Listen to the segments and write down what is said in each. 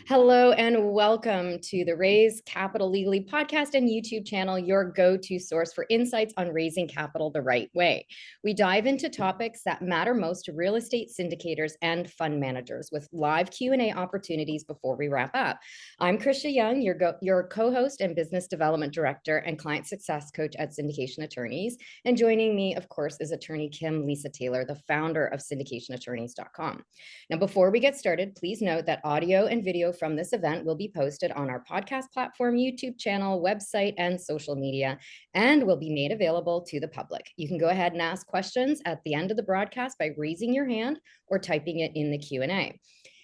Hello and welcome to the Raise Capital Legally podcast and YouTube channel, your go-to source for insights on raising capital the right way. We dive into topics that matter most to real estate syndicators and fund managers with live Q&A opportunities before we wrap up. I'm Krisha Young, your co-host and business development director and client success coach at Syndication Attorneys. And joining me, of course, is attorney Kim Lisa Taylor, the founder of syndicationattorneys.com. Now, before we get started, please note that audio and video from this event will be posted on our podcast platform, YouTube channel, website, and social media, and will be made available to the public. You can go ahead and ask questions at the end of the broadcast by raising your hand or typing it in the Q&A.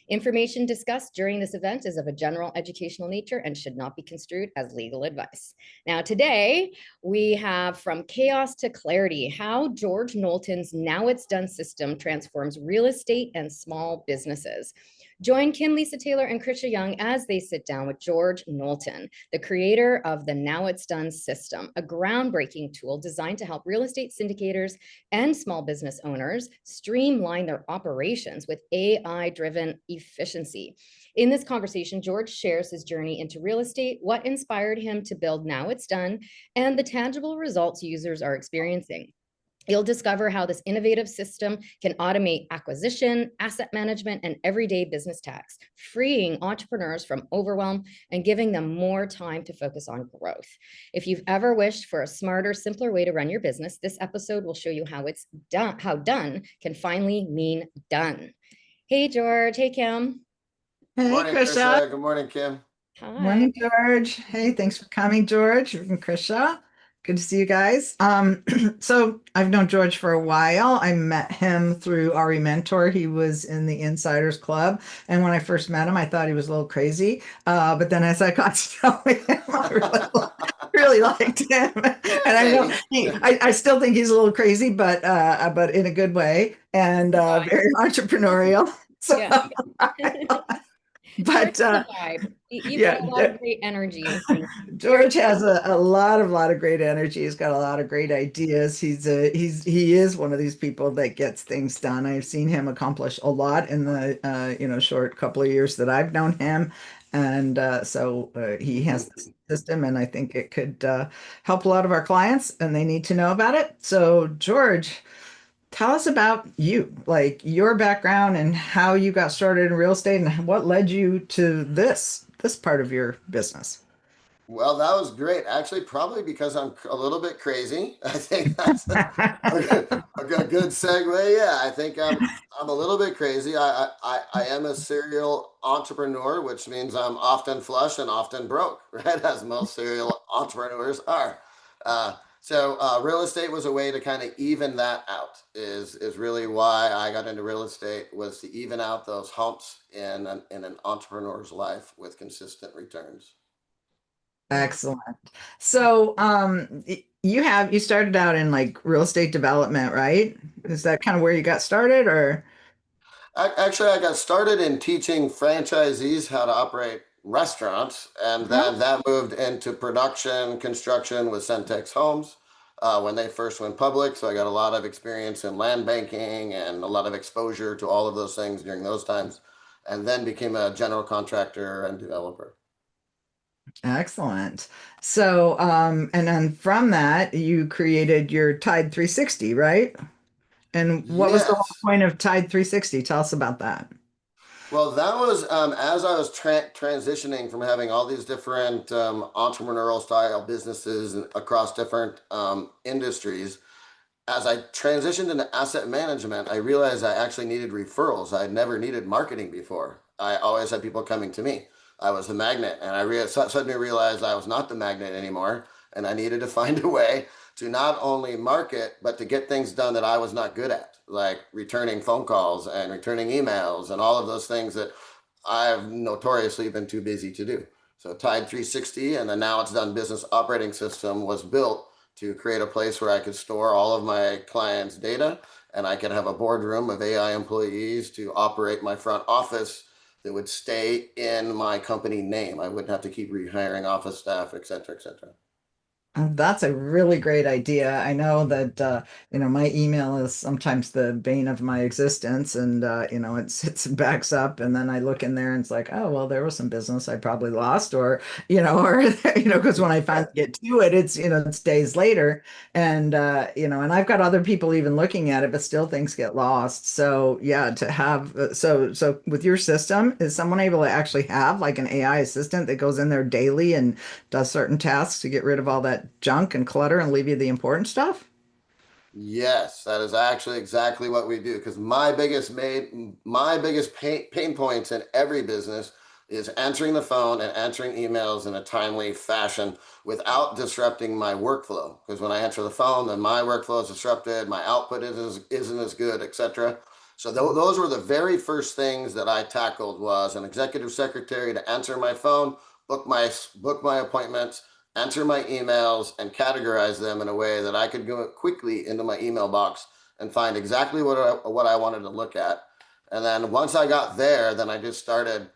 Information discussed during this event is of a general educational nature and should not be construed as legal advice. Now, today we have From Chaos to Clarity, how George Knowlton's Now It's Done system transforms real estate and small businesses. Join Kim Lisa Taylor and Krisha Young as they sit down with George Knowlton, the creator of the Now It's Done system, a groundbreaking tool designed to help real estate syndicators and small business owners streamline their operations with AI-driven efficiency. In this conversation, George shares his journey into real estate, what inspired him to build Now It's Done, and the tangible results users are experiencing. You'll discover how this innovative system can automate acquisition, asset management, and everyday business tasks, freeing entrepreneurs from overwhelm and giving them more time to focus on growth. If you've ever wished for a smarter, simpler way to run your business, this episode will show you how it's done, how done can finally mean done. Hey, George. Hey, Kim. Hey, Morning, Krisha. Good morning, Kim. Hi. Morning, George. Hey, thanks for coming, George and Krisha. Good to see you guys. So I've known George for a while. I met him through Ari Mentor. He was in the Insiders Club. And when I first met him, I thought he was a little crazy. But then as I got to know him, I really liked him. And I know I still think he's a little crazy, but in a good way and very entrepreneurial. So Yeah. but vibe. You've got a lot of great energy. George has a lot of great energy. He's got a lot of great ideas. He is one of these people that gets things done. I've seen him accomplish a lot in the short couple of years that I've known him, and so he has this system, and I think it could help a lot of our clients, and they need to know about it. So George, tell us about you, like your background and how you got started in real estate and what led you to this part of your business. Well, that was great. Actually, probably because I'm a little bit crazy. I think that's a good segue. Yeah, I think I'm a little bit crazy. I am a serial entrepreneur, which means I'm often flush and often broke, right? As most serial entrepreneurs are. So real estate was a way to kind of even that out. Is really why I got into real estate, was to even out those humps in an entrepreneur's life with consistent returns. Excellent. So, you started out in like real estate development, right? Is that kind of where you got started or? Actually, I got started in teaching franchisees how to operate restaurants, and then that moved into production, construction with Centex Homes when they first went public. So I got a lot of experience in land banking and a lot of exposure to all of those things during those times, and then became a general contractor and developer. Excellent. So, and then from that, you created your Tide 360, right? And what was the whole Yes. point of Tide 360? Tell us about that. Well, that was as I was transitioning from having all these different entrepreneurial style businesses across different industries. As I transitioned into asset management, I realized I actually needed referrals. I had never needed marketing before. I always had people coming to me. I was the magnet, and suddenly realized I was not the magnet anymore, and I needed to find a way to not only market, but to get things done that I was not good at, like returning phone calls and returning emails and all of those things that I've notoriously been too busy to do. So Tide 360 and the Now It's Done business operating system was built to create a place where I could store all of my clients' data, and I could have a boardroom of AI employees to operate my front office that would stay in my company name. I wouldn't have to keep rehiring office staff, et cetera, et cetera. That's a really great idea. I know that my email is sometimes the bane of my existence, and it sits and backs up, and then I look in there and it's like, oh, well, there was some business I probably lost, or or because when I finally get to it, it's days later, and and I've got other people even looking at it, but still things get lost. So yeah, to have so with your system, is someone able to actually have like an AI assistant that goes in there daily and does certain tasks to get rid of all that junk and clutter and leave you the important stuff? Yes, that is actually exactly what we do. Because my biggest pain points in every business is answering the phone and answering emails in a timely fashion without disrupting my workflow. Because when I answer the phone, then my workflow is disrupted, my output isn't as good, etc. So those were the very first things that I tackled was an executive secretary to answer my phone, book my appointments, answer my emails, and categorize them in a way that I could go quickly into my email box and find exactly what I wanted to look at. And then once I got there, then I just started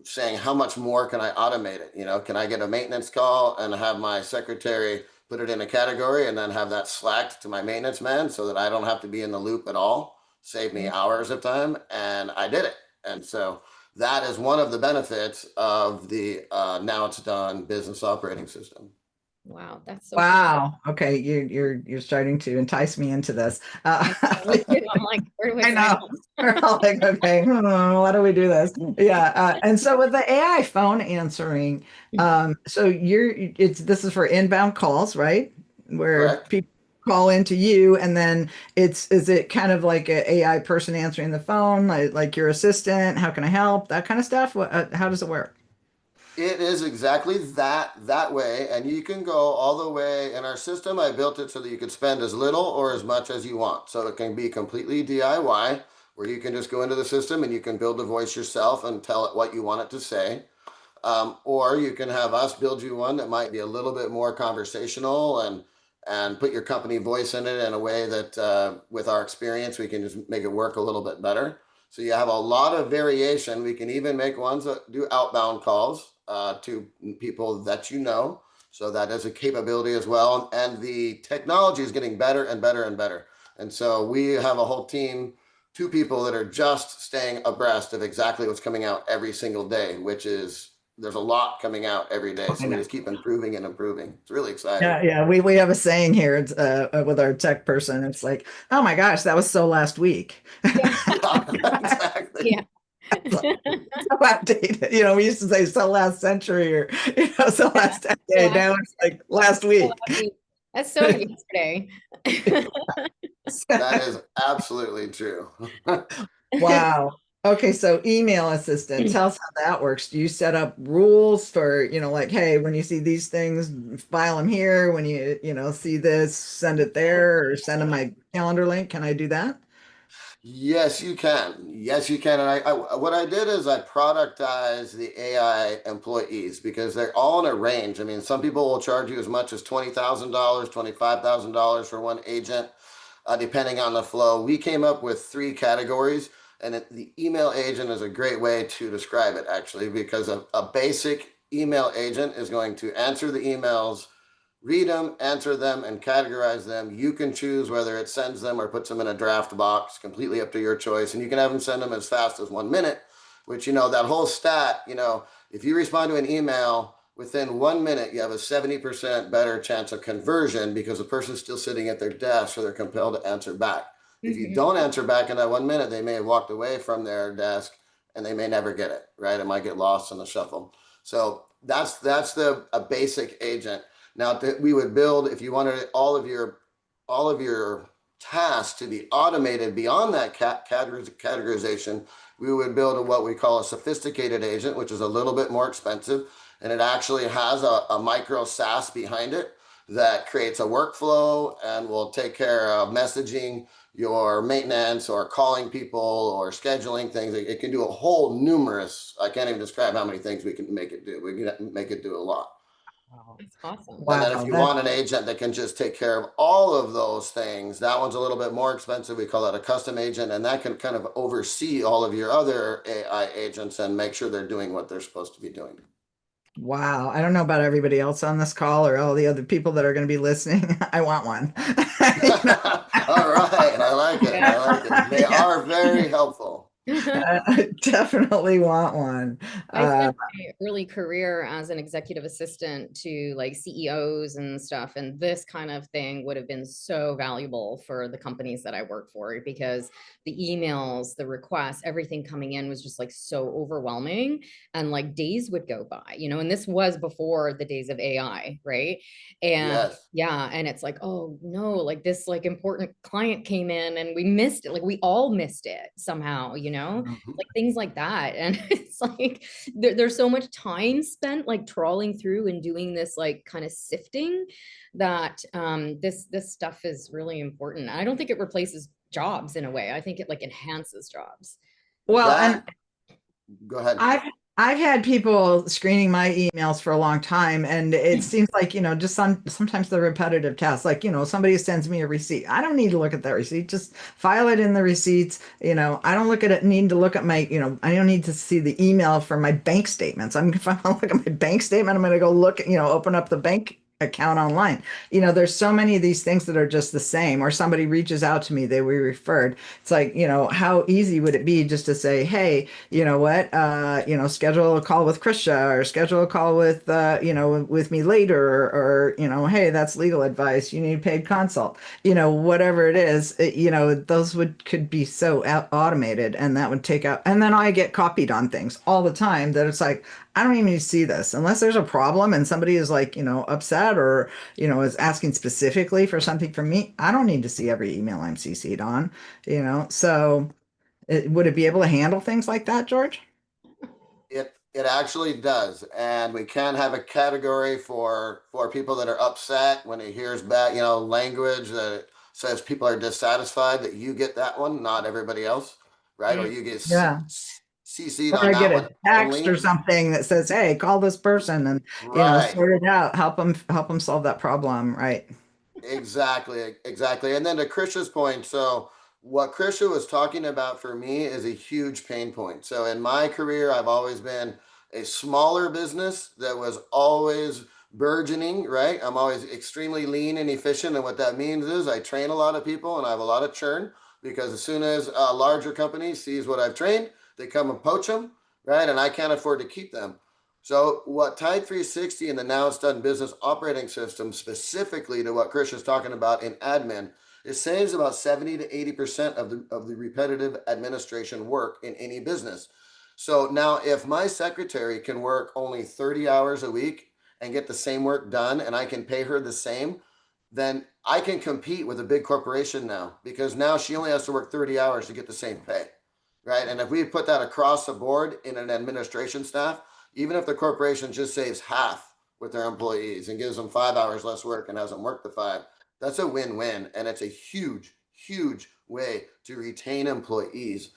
saying, how much more can I automate it? Can I get a maintenance call and have my secretary put it in a category and then have that slacked to my maintenance man so that I don't have to be in the loop at all? Save me hours of time. And I did it. And so that is one of the benefits of the Now It's Done business operating system. Wow, that's so cool. Wow. Okay, you're starting to entice me into this. I know, me too. I'm like, where do I I sign know. We're all like, okay, why do we do this? Yeah. And so with the AI phone answering, up? so this is for inbound calls, right? Where Correct. people call into you, and then is it kind of like an AI person answering the phone, like your assistant? How can I help? That kind of stuff. How does it work? It is exactly that way, and you can go all the way. In our system, I built it so that you could spend as little or as much as you want. So it can be completely DIY, where you can just go into the system and you can build a voice yourself and tell it what you want it to say. Or you can have us build you one that might be a little bit more conversational and put your company voice in it in a way that with our experience we can just make it work a little bit better. So you have a lot of variation. We can even make ones that do outbound calls to people that so that is a capability as well. And the technology is getting better and better and better. And so we have a whole team, two people that are just staying abreast of exactly what's coming out every single day, which is there's a lot coming out every day. I So we know. just keep improving and improving. It's really exciting. Yeah, yeah. We have a saying here. It's with our tech person. It's like, oh my gosh, that was so last week. Yeah. Yeah, exactly. Yeah. So outdated. We used to say so last century or so Yeah. last decade. Last, Now it's like last week. last week. That's so yesterday. That is absolutely true. Wow. Okay, so email assistant, tell us how that works. Do you set up rules for, like, hey, when you see these things, file them here. When see this, send it there, or send them my calendar link. Can I do that? Yes, you can. Yes, you can. And what I did is I productized the AI employees because they're all in a range. I mean, some people will charge you as much as $20,000, $25,000 for one agent, depending on the flow. We came up with three categories, and the email agent is a great way to describe it, actually, because a basic email agent is going to answer the emails, read them, answer them, and categorize them. You can choose whether it sends them or puts them in a draft box, completely up to your choice. And you can have them send them as fast as 1 minute, which, that whole stat, if you respond to an email within 1 minute, you have a 70% better chance of conversion because the person's still sitting at their desk, so they're compelled to answer back. If you Mhm. don't answer back in that 1 minute, they may have walked away from their desk and they may never get it, right? It might get lost in the shuffle. So that's a basic agent. Now we would build, if you wanted all of your tasks to be automated beyond that categorization, we would build what we call a sophisticated agent, which is a little bit more expensive, and it actually has a micro SaaS behind it that creates a workflow and will take care of messaging, your maintenance, or calling people, or scheduling things. It can do a whole numerous. I can't even describe how many things we can make it do. We can make it do a lot. Wow. That's awesome. And then if Wow, you that want an agent that can just take care of all of those things, that one's a little bit more expensive. We call that a custom agent, and that can kind of oversee all of your other AI agents and make sure they're doing what they're supposed to be doing. Wow. I don't know about everybody else on this call or all the other people that are going to be listening. I want one. You know? All right, I like it. I like it. They Yeah. are very helpful. I definitely want one. I Uh, spent my early career as an executive assistant to like CEOs and stuff, and this kind of thing would have been so valuable for the companies that I work for because the emails, the requests, everything coming in was just like so overwhelming, and like days would go by, and this was before the days of AI, right? And Yes. yeah, and it's like, oh no, like this like important client came in and we missed it, like we all missed it somehow, Mhm. like things like that. And it's like there's so much time spent like trawling through and doing this like kind of sifting that this stuff is really important. I don't think it replaces jobs in a way. I think it like enhances jobs. well, and That, go ahead. I've I've had people screening my emails for a long time, and it seems like, just sometimes the repetitive tasks, like, somebody sends me a receipt. I don't need to look at that receipt. Just file it in the receipts. I don't look at it, need to look at my, I don't need to see the email for my bank statements. If I want to look at my bank statement, I'm going to go look, open up the bank account online. There's so many of these things that are just the same, or somebody reaches out to me, they were referred. It's like, how easy would it be just to say, hey, you know what, schedule a call with Krisha, or schedule a call with, with me later, or, hey, that's legal advice. You need paid consult, whatever it is, those could be so automated, and that would take out. And then I get copied on things all the time that it's like, I don't even need to see this unless there's a problem and somebody is like, upset, or, is asking specifically for something from me. I don't need to see every email I'm CC'd on, so would it be able to handle things like that, George? It actually does, and we can have a category for people that are upset when it hears bad, language that says people are dissatisfied. That you get that one, not everybody else, right? Or Mm. you get Yeah. CC'd Or on I that get a one text or only. something that says, hey, call this person and, Right. sort it out, help them solve that problem. Right. Exactly, exactly. And then to Krisha's point, so what Krisha was talking about for me is a huge pain point. So in my career, I've always been a smaller business that was always burgeoning, right? I'm always extremely lean and efficient. And what that means is I train a lot of people and I have a lot of churn because as soon as a larger company sees what I've trained, they come and poach them, right? And I can't afford to keep them. So, what Tide 360 and the Now It's Done business operating system, specifically to what Chris is talking about in admin, it saves about 70 to 80% of the repetitive administration work in any business. So now, if my secretary can work only 30 hours a week and get the same work done, and I can pay her the same, then I can compete with a big corporation now because now she only has to work 30 hours to get the same pay, right? And if we put that across the board in an administration staff, even if the corporation just saves half with their employees and gives them 5 hours less work and has them work the five, that's a win-win, and it's a huge, huge way to retain employees.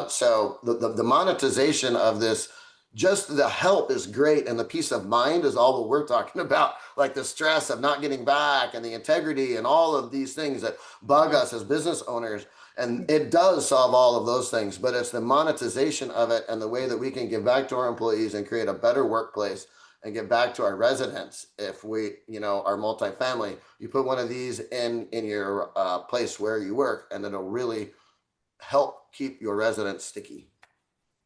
So the monetization of this, just the help is great, and the peace of mind is all what we're talking about, like the stress of not getting back and the integrity and all of these things that bug us as business owners. And it does solve all of those things, but it's the monetization of it and the way that we can give back to our employees and create a better workplace and get back to our residents. If we, are multifamily, you put one of these in your place where you work, and it'll really help keep your residents sticky.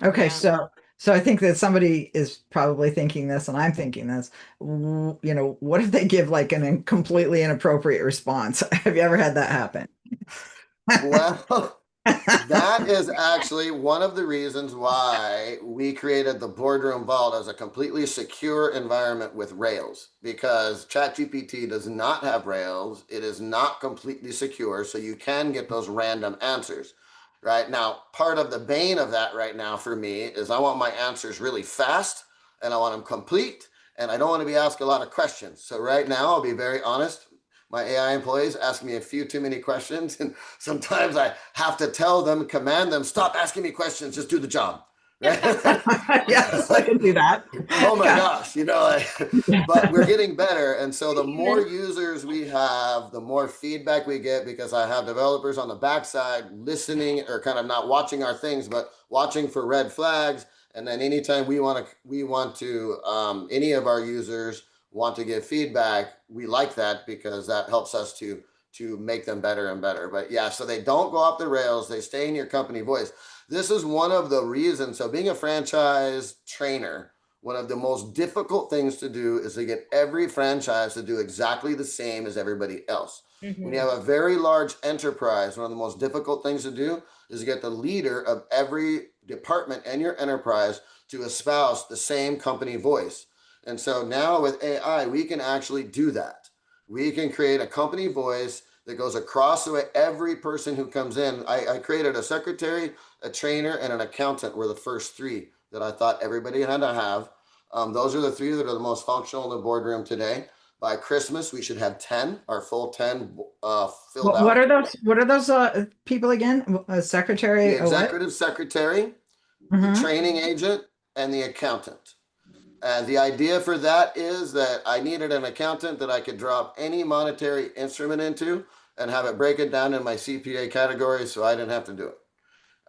Okay, Yeah. so I think that somebody is probably thinking this, and I'm thinking this. What if they give like an completely inappropriate response? Have you ever had that happen? Well, that is actually one of the reasons why we created the Boardroom Vault as a completely secure environment with Rails, because ChatGPT does not have Rails. It is not completely secure, so you can get those random answers. Right now, part of the bane of that right now for me is I want my answers really fast and I want them complete, and I don't want to be asked a lot of questions. So, right now, I'll be very honest. My AI employees ask me a few too many questions, and sometimes I have to tell them, command them, stop asking me questions, just do the job. Right? Yes, I can do that. Oh my Yeah. gosh, but we're getting better. And so the more users we have, the more feedback we get, because I have developers on the backside listening, or kind of not watching our things, but watching for red flags And then anytime we want to any of our users want to give feedback, we like that because that helps us to make them better and better. But yeah, so they don't go off the rails, they stay in your company voice. This is one of the reasons. So being a franchise trainer, one of the most difficult things to do is to get every franchise to do exactly the same as everybody else. When you have a very large enterprise, one of the most difficult things to do is to get the leader of every department in your enterprise to espouse the same company voice. And so now with AI, we can actually do that. We can create a company voice that goes across the way. Every person who comes in, I created a secretary, a trainer, and an accountant were the first three that I thought everybody had to have. Those are the three that are the most functional in the boardroom today. By Christmas, we should have 10, our full 10 filled out. What are those? What are those people again? A secretary, The executive secretary, the training agent, and the accountant. And the idea for that is that I needed an accountant that I could drop any monetary instrument into and have it break it down in my CPA category so I didn't have to do it.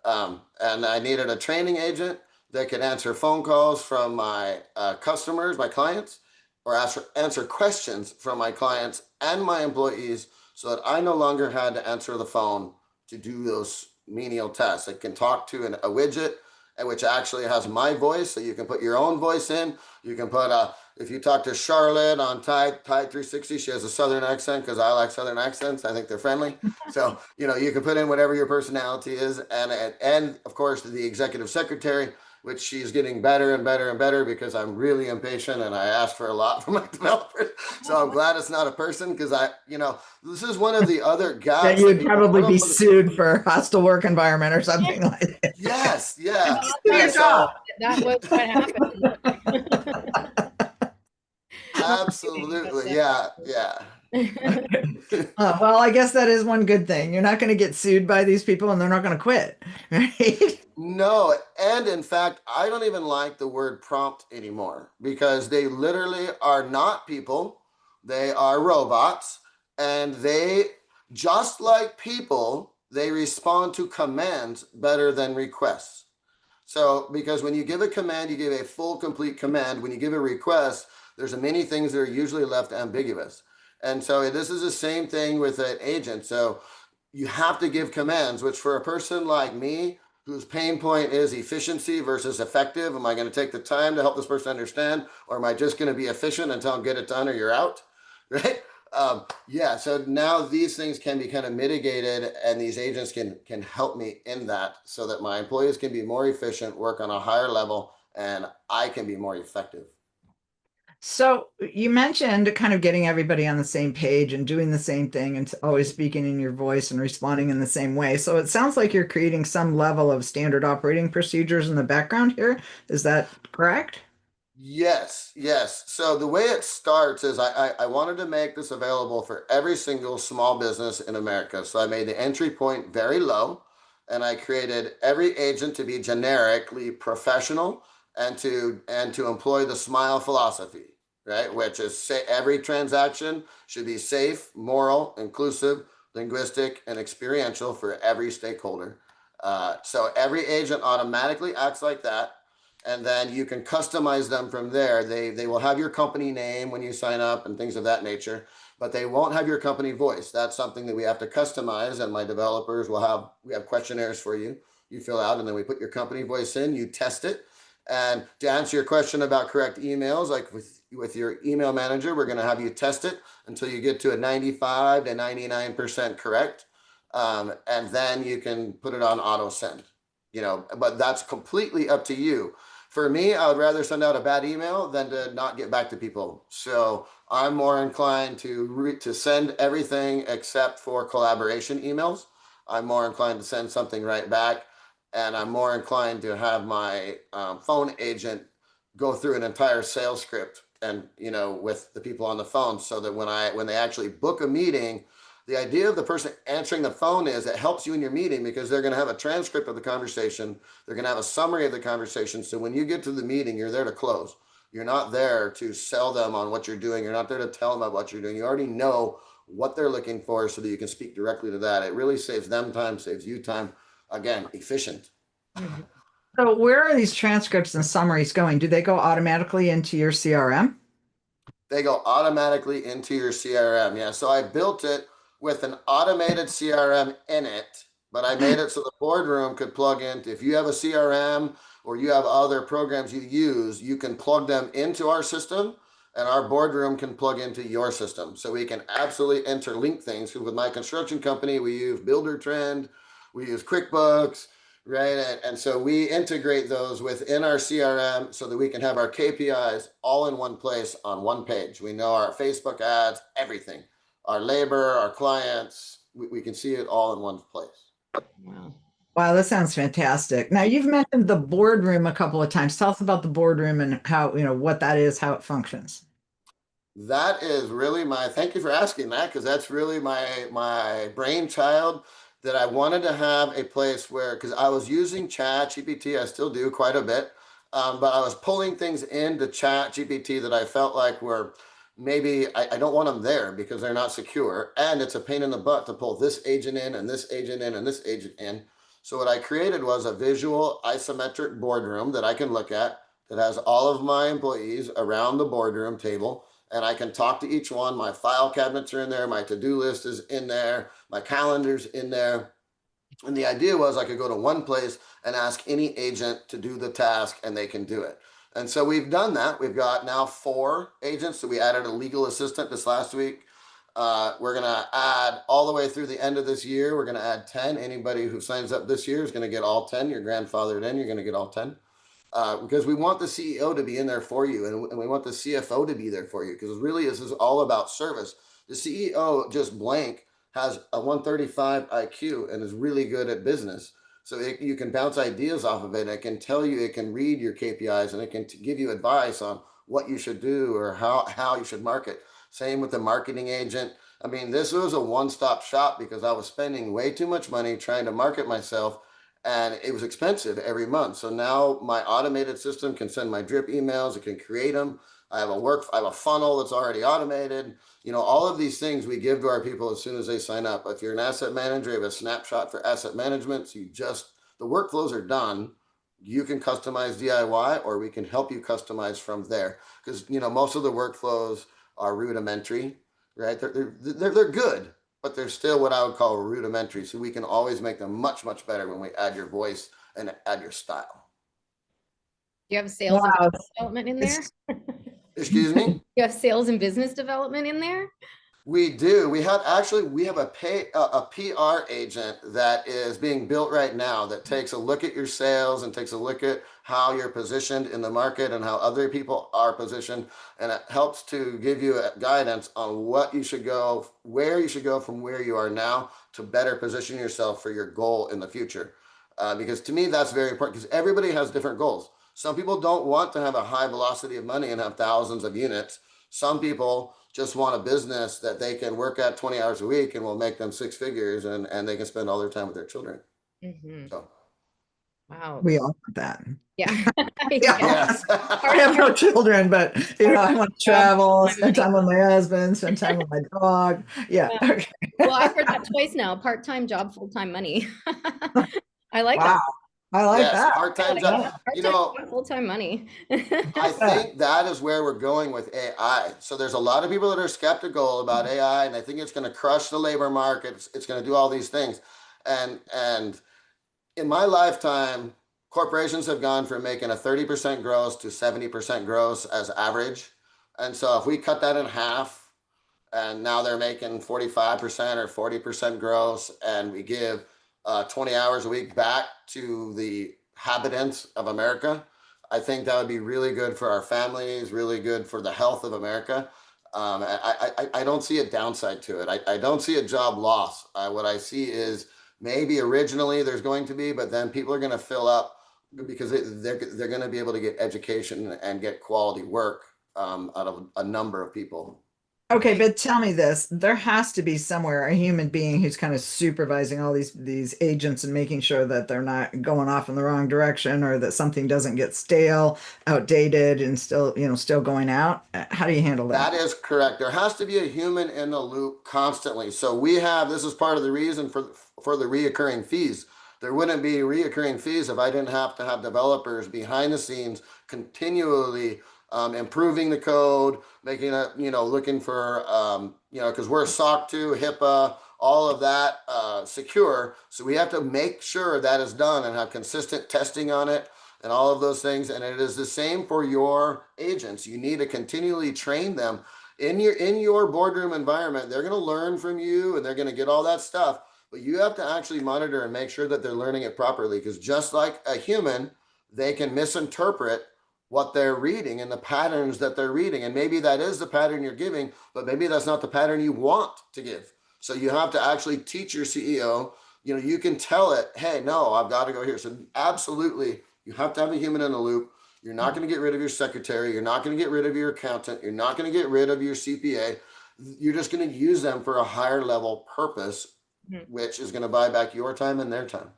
And I needed a training agent that could answer phone calls from my customers, my clients, or answer questions from my clients and my employees so that I no longer had to answer the phone to do those menial tasks. I can talk to a widget which actually has my voice, so you can put your own voice in. You can put, if you talk to Charlotte on Tide 360, she has a Southern accent because I like Southern accents. I think they're friendly. So, you can put in whatever your personality is. And of course, the executive secretary, which she's getting better and better and better because I'm really impatient and I ask for a lot from my developers. So I'm glad it's not a person because this is one of the other gaps. That you would probably be sued for hostile work environment or something like that. Yes, yeah. That was what happened. Absolutely, yeah. Well, I guess that is one good thing. You're not going to get sued by these people and they're not going to quit, right? No, and in fact, I don't even like the word prompt anymore because they literally are not people. They are robots, and they, just like people, they respond to commands better than requests. So, because when you give a command, you give a full, complete command. When you give a request, there's many things that are usually left ambiguous. And so this is the same thing with an agent. So you have to give commands, which for a person like me, whose pain point is efficiency versus effective, am I going to take the time to help this person understand, or am I just going to be efficient and tell them get it done or you're out, right? Yeah, so now these things can be kind of mitigated, and these agents can help me in that so that my employees can be more efficient, work on a higher level, and I can be more effective. So you mentioned kind of getting everybody on the same page and doing the same thing and always speaking in your voice and responding in the same way. So it sounds like you're creating some level of standard operating procedures in the background here. Is that correct? Yes. So the way it starts is I wanted to make this available for every single small business in America. So I made the entry point very low, and I created every agent to be generically professional and to employ the SMILE philosophy, right? Which is say every transaction should be safe, moral, inclusive, linguistic, and experiential for every stakeholder. So every agent automatically acts like that. And then you can customize them from there. They will have your company name when you sign up and things of that nature, but they won't have your company voice. That's something that we have to customize, and my developers we have questionnaires for you. You fill out, and then we put your company voice in, you test it. And to answer your question about correct emails, like with your email manager, we're going to have you test it until you get to a 95 to 99% correct. And then you can put it on auto send, but that's completely up to you. For me, I would rather send out a bad email than to not get back to people. So I'm more inclined to send everything except for collaboration emails. I'm more inclined to send something right back. And I'm more inclined to have my phone agent go through an entire sales script and, with the people on the phone, so that when they actually book a meeting, the idea of the person answering the phone is it helps you in your meeting because they're going to have a transcript of the conversation. They're going to have a summary of the conversation. So when you get to the meeting, you're there to close. You're not there to sell them on what you're doing. You're not there to tell them about what you're doing. You already know what they're looking for so that you can speak directly to that. It really saves them time, saves you time. Again, efficient. So where are these transcripts and summaries going? Do they go automatically into your CRM? They go automatically into your CRM. Yeah. So I built it with an automated CRM in it, but I made it so the boardroom could plug into, if you have a CRM or you have other programs you use, you can plug them into our system and our boardroom can plug into your system. So we can absolutely interlink things. With my construction company, we use Builder Trend, we use QuickBooks, right? And so we integrate those within our CRM so that we can have our KPIs all in one place on one page. We know our Facebook ads, everything, our labor, our clients, we can see it all in one place. Wow. Wow, that sounds fantastic. Now you've mentioned the boardroom a couple of times. Tell us about the boardroom and how, what that is, how it functions. That is really thank you for asking that, because that's really my brainchild, that I wanted to have a place where, because I was using Chat GPT, I still do quite a bit, but I was pulling things into Chat GPT that I felt like were maybe, I don't want them there because they're not secure. And it's a pain in the butt to pull this agent in and this agent in and this agent in. So what I created was a visual isometric boardroom that I can look at that has all of my employees around the boardroom table, and I can talk to each one. My file cabinets are in there. My to-do list is in there. My calendar's in there. And the idea was I could go to one place and ask any agent to do the task and they can do it. And so we've done that. We've got now 4 agents. So we added a legal assistant this last week. We're going to add all the way through the end of this year. We're going to add 10. Anybody who signs up this year is going to get all 10. Your grandfathered in, you're going to get all 10. Because we want the CEO to be in there for you, and we want the CFO to be there for you, because really this is all about service. The CEO just blank has a 135 IQ and is really good at business. So you can bounce ideas off of it. It can tell you, it can read your KPIs, and it can give you advice on what you should do or how you should market. Same with the marketing agent. I mean, this was a one-stop shop because I was spending way too much money trying to market myself, and it was expensive every month. So now my automated system can send my drip emails. It can create them. I have a funnel that's already automated. All of these things we give to our people as soon as they sign up. If you're an asset manager, you have a snapshot for asset management. So the workflows are done. You can customize DIY, or we can help you customize from there. Because, most of the workflows are rudimentary, right? They're good, but they're still what I would call rudimentary. So we can always make them much, much better when we add your voice and add your style. Do you have sales and Wow. business development in there? Excuse me? You have sales and business development in there? We do. We have a PR agent that is being built right now that takes a look at your sales and takes a look at how you're positioned in the market and how other people are positioned. And it helps to give you guidance on what you should go, where you should go from where you are now to better position yourself for your goal in the future. Because to me, that's very important, because everybody has different goals. Some people don't want to have a high velocity of money and have thousands of units. Some people just want a business that they can work at 20 hours a week and will make them 6 figures, and they can spend all their time with their children. Mm-hmm. So, wow. We all want that. Yeah. Yeah. yes. I have no children, but I want to travel, spend time with my husband, spend time with my dog. Yeah. Okay. Well, I've heard that twice now. Part-time job, full-time money. I like Wow. that. I like Yes, that. part-time job. Part-time job, full-time money. I think that is where we're going with AI. So there's a lot of people that are skeptical about AI, and I think it's going to crush the labor market. It's going to do all these things. And in my lifetime, corporations have gone from making a 30% gross to 70% gross as average. And so if we cut that in half, and now they're making 45% or 40% gross, and we give 20 hours a week back to the inhabitants of America, I think that would be really good for our families, really good for the health of America. I don't see a downside to it. I don't see a job loss. What I see is maybe originally there's going to be, but then people are going to fill up because they're going to be able to get education and get quality work out of a number of people. Okay, but tell me this. There has to be somewhere a human being who's kind of supervising all these agents and making sure that they're not going off in the wrong direction, or that something doesn't get stale, outdated, and still going out. How do you handle that? That is correct. There has to be a human in the loop constantly. So this is part of the reason for the reoccurring fees. there wouldn't be reoccurring fees if I didn't have to have developers behind the scenes continually improving the code, making it, looking for, because we're SOC 2, HIPAA, all of that secure. So we have to make sure that is done and have consistent testing on it and all of those things. And it is the same for your agents. You need to continually train them in your boardroom environment. They're going to learn from you and they're going to get all that stuff, but you have to actually monitor and make sure that they're learning it properly, because just like a human, they can misinterpret what they're reading and the patterns that they're reading. And maybe that is the pattern you're giving, but maybe that's not the pattern you want to give. So you have to actually teach your CEO, you can tell it, hey, no, I've got to go here. So absolutely, you have to have a human in the loop. You're not going to get rid of your secretary. You're not going to get rid of your accountant. You're not going to get rid of your CPA. You're just going to use them for a higher level purpose, which is going to buy back your time and their time.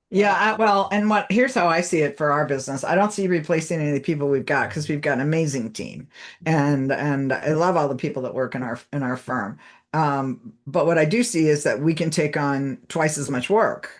Yeah, well, and here's how I see it for our business. I don't see replacing any of the people we've got, because we've got an amazing team, and I love all the people that work in our firm. But what I do see is that we can take on twice as much work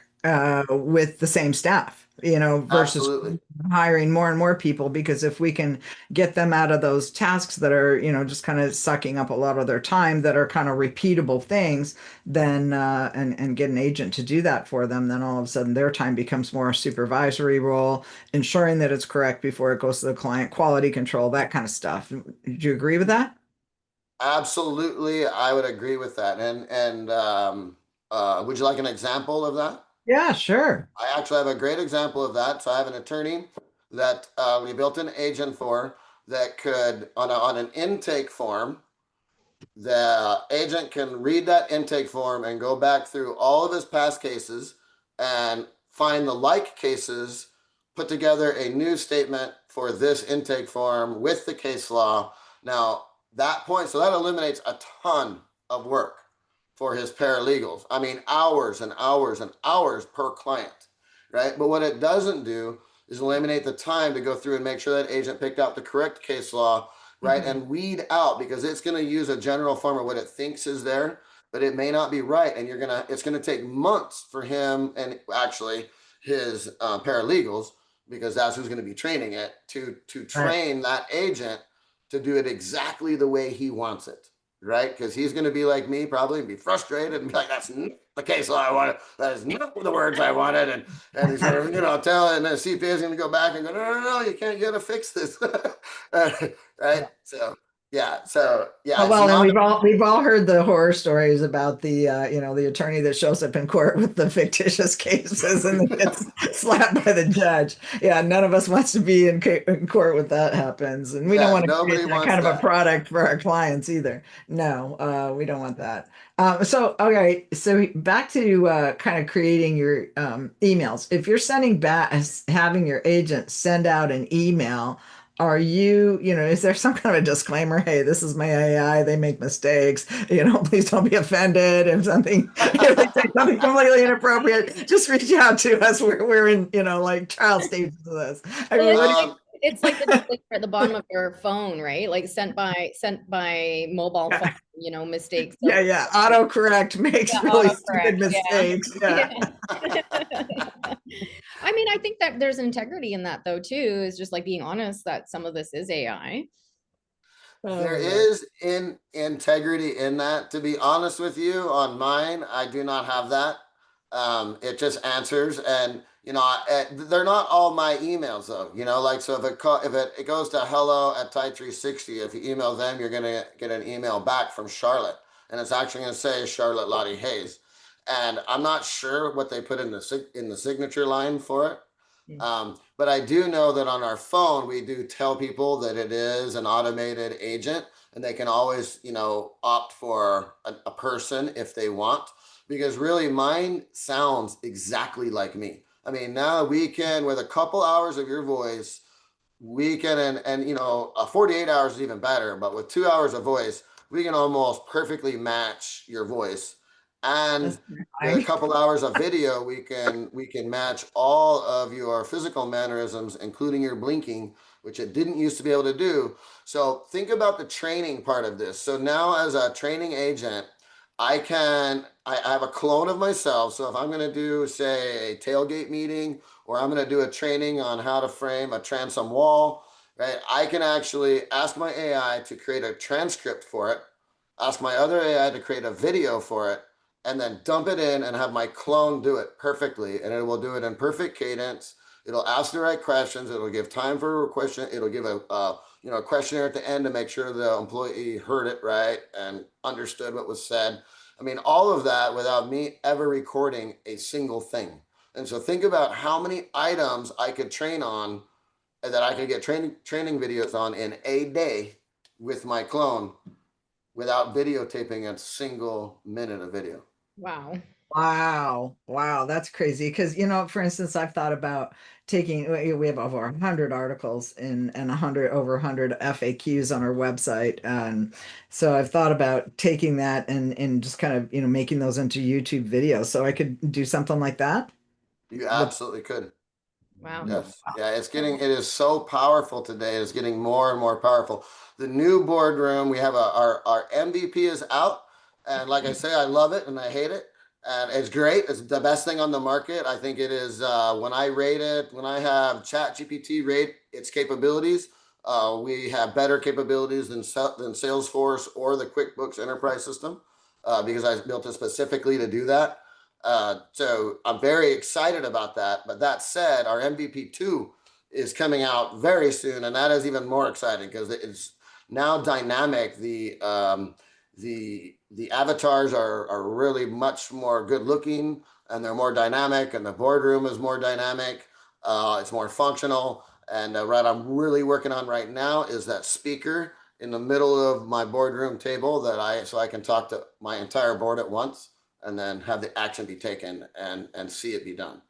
with the same staff, versus Absolutely. hiring more and more people, because if we can get them out of those tasks that are, just kind of sucking up a lot of their time, that are kind of repeatable things, then and get an agent to do that for them, then all of a sudden their time becomes more a supervisory role, ensuring that it's correct before it goes to the client, quality control, that kind of stuff. Do you agree with that? Absolutely, I would agree with that. And would you like an example of that? Yeah, sure. I actually have a great example of that. So I have an attorney that we built an agent for that could, on an intake form, the agent can read that intake form and go back through all of his past cases and find the like cases, put together a new statement for this intake form with the case law. Now, so that eliminates a ton of work for his paralegals. I mean, hours and hours and hours per client, right? But what it doesn't do is eliminate the time to go through and make sure that agent picked out the correct case law, right? And weed out, because it's going to use a general form of what it thinks is there, but it may not be right. And it's going to take months for him, and actually his paralegals, because that's who's going to be training it, to train that agent to do it exactly the way he wants it, right? Because he's going to be like me, probably, and be frustrated and be like, that's not the case law I wanted. That is not the words I wanted. And he's going to, tell, and the CPA is going to go back and go, no, you can't, you got to fix this. Right? Yeah. So, yeah. So, yeah. Oh, well, and we've all heard the horror stories about the the attorney that shows up in court with the fictitious cases and then gets slapped by the judge. Yeah, none of us wants to be in court when that happens, and we don't want to nobody create that wants kind of a that. product for our clients either. No, we don't want that. So, okay, so back to kind of creating your emails. If you're sending back, having your agent send out an email, are you, is there some kind of a disclaimer? Hey, this is my AI. They make mistakes. Please don't be offended if if they say something completely inappropriate, just reach out to us. We're in, like trial stages of this. I mean, It's like the disclaimer at the bottom of your phone, right? Like sent by mobile phone, mistakes. So, yeah. Autocorrect makes really stupid mistakes. Yeah. I mean, I think that there's integrity in that though, too, is just like being honest that some of this is AI. There Yeah. is integrity in that. To be honest with you, on mine, I do not have that. It just answers, and they're not all my emails though. So if it goes to hello@Tie360, if you email them, you're gonna get an email back from Charlotte, and it's actually gonna say Charlotte Lottie Hayes, and I'm not sure what they put in the signature line for it. But I do know that on our phone, we do tell people that it is an automated agent, and they can always, opt for a person if they want, because really mine sounds exactly like me. I mean, now we can, with a couple hours of your voice, we can, and 48 hours is even better, but with 2 hours of voice, we can almost perfectly match your voice. And with a couple hours of video, we can match all of your physical mannerisms, including your blinking, which it didn't used to be able to do. So think about the training part of this. So now as a training agent, I can I have a clone of myself. So if I'm going to do, say, a tailgate meeting, or I'm going to do a training on how to frame a transom wall, right? I can actually ask my AI to create a transcript for it, ask my other AI to create a video for it, and then dump it in and have my clone do it perfectly. And it will do it in perfect cadence. It'll ask the right questions. It'll give time for a question. It'll give a questionnaire at the end to make sure the employee heard it right and understood what was said. I mean, all of that without me ever recording a single thing. And so think about how many items I could train on, that I could get training videos on in a day with my clone without videotaping a single minute of video. Wow. Wow, that's crazy. Because, for instance, I've thought about taking, we have over 100 articles and over 100 FAQs on our website. And so I've thought about taking that and just kind of, making those into YouTube videos. So I could do something like that. You absolutely could. Wow. Yes. Yeah, it is so powerful today. It's getting more and more powerful. The new boardroom, we have our MVP is out. And like I say, I love it and I hate it. And it's great. It's the best thing on the market. I think it is, when I rate it, when I have ChatGPT rate its capabilities, we have better capabilities than Salesforce or the QuickBooks Enterprise system, because I built it specifically to do that. So I'm very excited about that. But that said, our MVP2 is coming out very soon, and that is even more exciting because it's now dynamic. The avatars are really much more good looking, and they're more dynamic, and the boardroom is more dynamic. It's more functional. And what I'm really working on right now is that speaker in the middle of my boardroom table so I can talk to my entire board at once, and then have the action be taken and see it be done.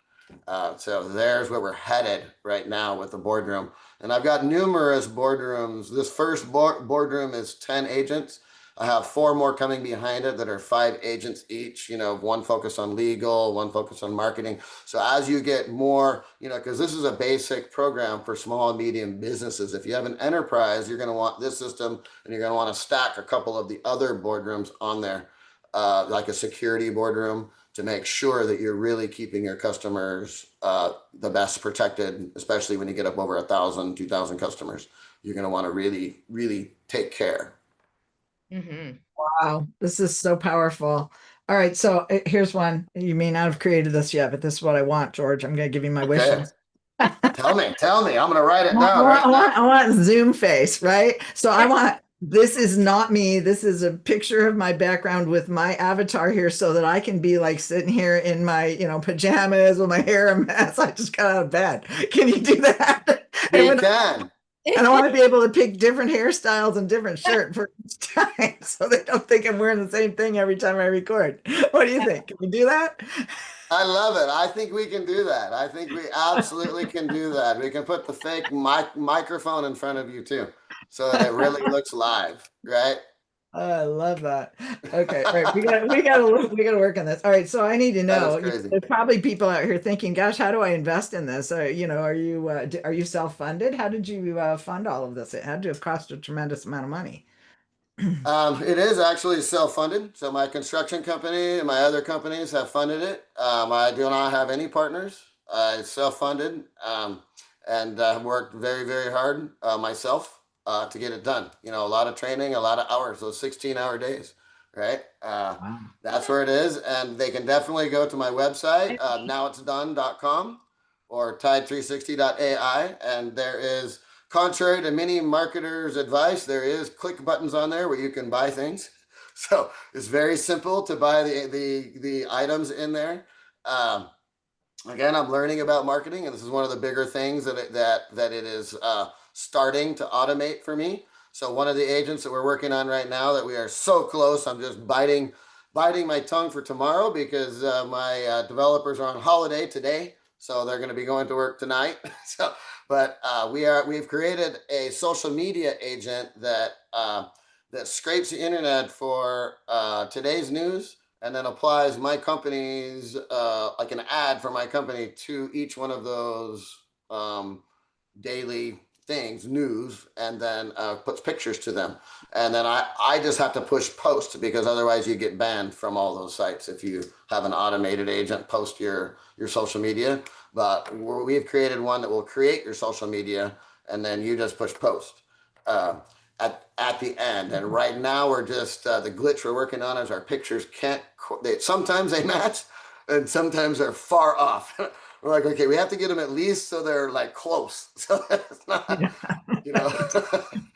So there's where we're headed right now with the boardroom. And I've got numerous boardrooms. This first boardroom is 10 agents. I have 4 more coming behind it that are 5 agents each, one focus on legal, one focus on marketing. So as you get more, because this is a basic program for small and medium businesses. If you have an enterprise, you're going to want this system, and you're going to want to stack a couple of the other boardrooms on there, like a security boardroom, to make sure that you're really keeping your customers the best protected, especially when you get up over 1,000, 2,000 customers. You're going to want to really, really take care. Mm-hmm. Wow, this is so powerful. All right, so here's one. You may not have created this yet, but this is what I want, George. I'm going to give you my wishes. Tell me. I'm going to write it down right now. I want Zoom face, right? So I want, this is not me. This is a picture of my background with my avatar here, so that I can be like sitting here in my, pajamas with my hair a mess. I just got out of bed. Can you do that? We can. And I want to be able to pick different hairstyles and different shirt for each time, so they don't think I'm wearing the same thing every time I record. What do you think? Can we do that? I love it. I think we can do that. I think we absolutely can do that. We can put the fake microphone in front of you too, so that it really looks live, right? I love that. Okay, all right. We gotta work on this. All right, so I need to know. There's probably people out here thinking, "Gosh, how do I invest in this?" Are you self-funded? How did you fund all of this? It had to have cost a tremendous amount of money. It is actually self-funded. So my construction company and my other companies have funded it. I do not have any partners. It's self-funded, and I've worked very, very hard myself to get it done. A lot of training, a lot of hours, those 16-hour days, right? Wow. That's where it is. And they can definitely go to my website, NowItsDone.com or Tide360.ai. And there is, contrary to many marketers' advice, there is click buttons on there where you can buy things. So it's very simple to buy the items in there. Again, I'm learning about marketing, and this is one of the bigger things that it is starting to automate for me. So one of the agents that we're working on right now, that we are so close, I'm just biting my tongue for tomorrow, because my developers are on holiday today, so they're going to be going to work tonight. But we've created a social media agent that scrapes the internet for today's news, and then applies my company's, like an ad for my company, to each one of those daily things, news, and then puts pictures to them. And then I just have to push post, because otherwise you get banned from all those sites if you have an automated agent post your social media. But we've created one that will create your social media, and then you just push post at the end. And right now we're just the glitch we're working on is our pictures can't. Sometimes they match, and sometimes they're far off. We're like, okay, we have to get them at least so they're like close. So it's not, Yeah. you know.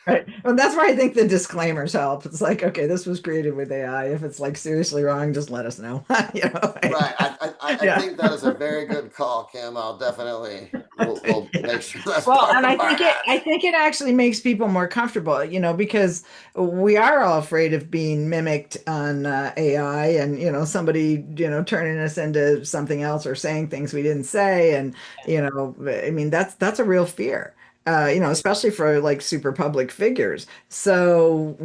Right. Well, that's why I think the disclaimers help. It's like, okay, this was created with AI. If it's like seriously wrong, just let us know. Right. I Yeah. think that is a very good call, Kim. I'll definitely we'll Yeah. make sure that's Well, part and of our I ask. think it actually makes people more comfortable, because we are all afraid of being mimicked on AI, and somebody turning us into something else or saying things we didn't say, and I mean that's a real fear. Especially for like super public figures. So,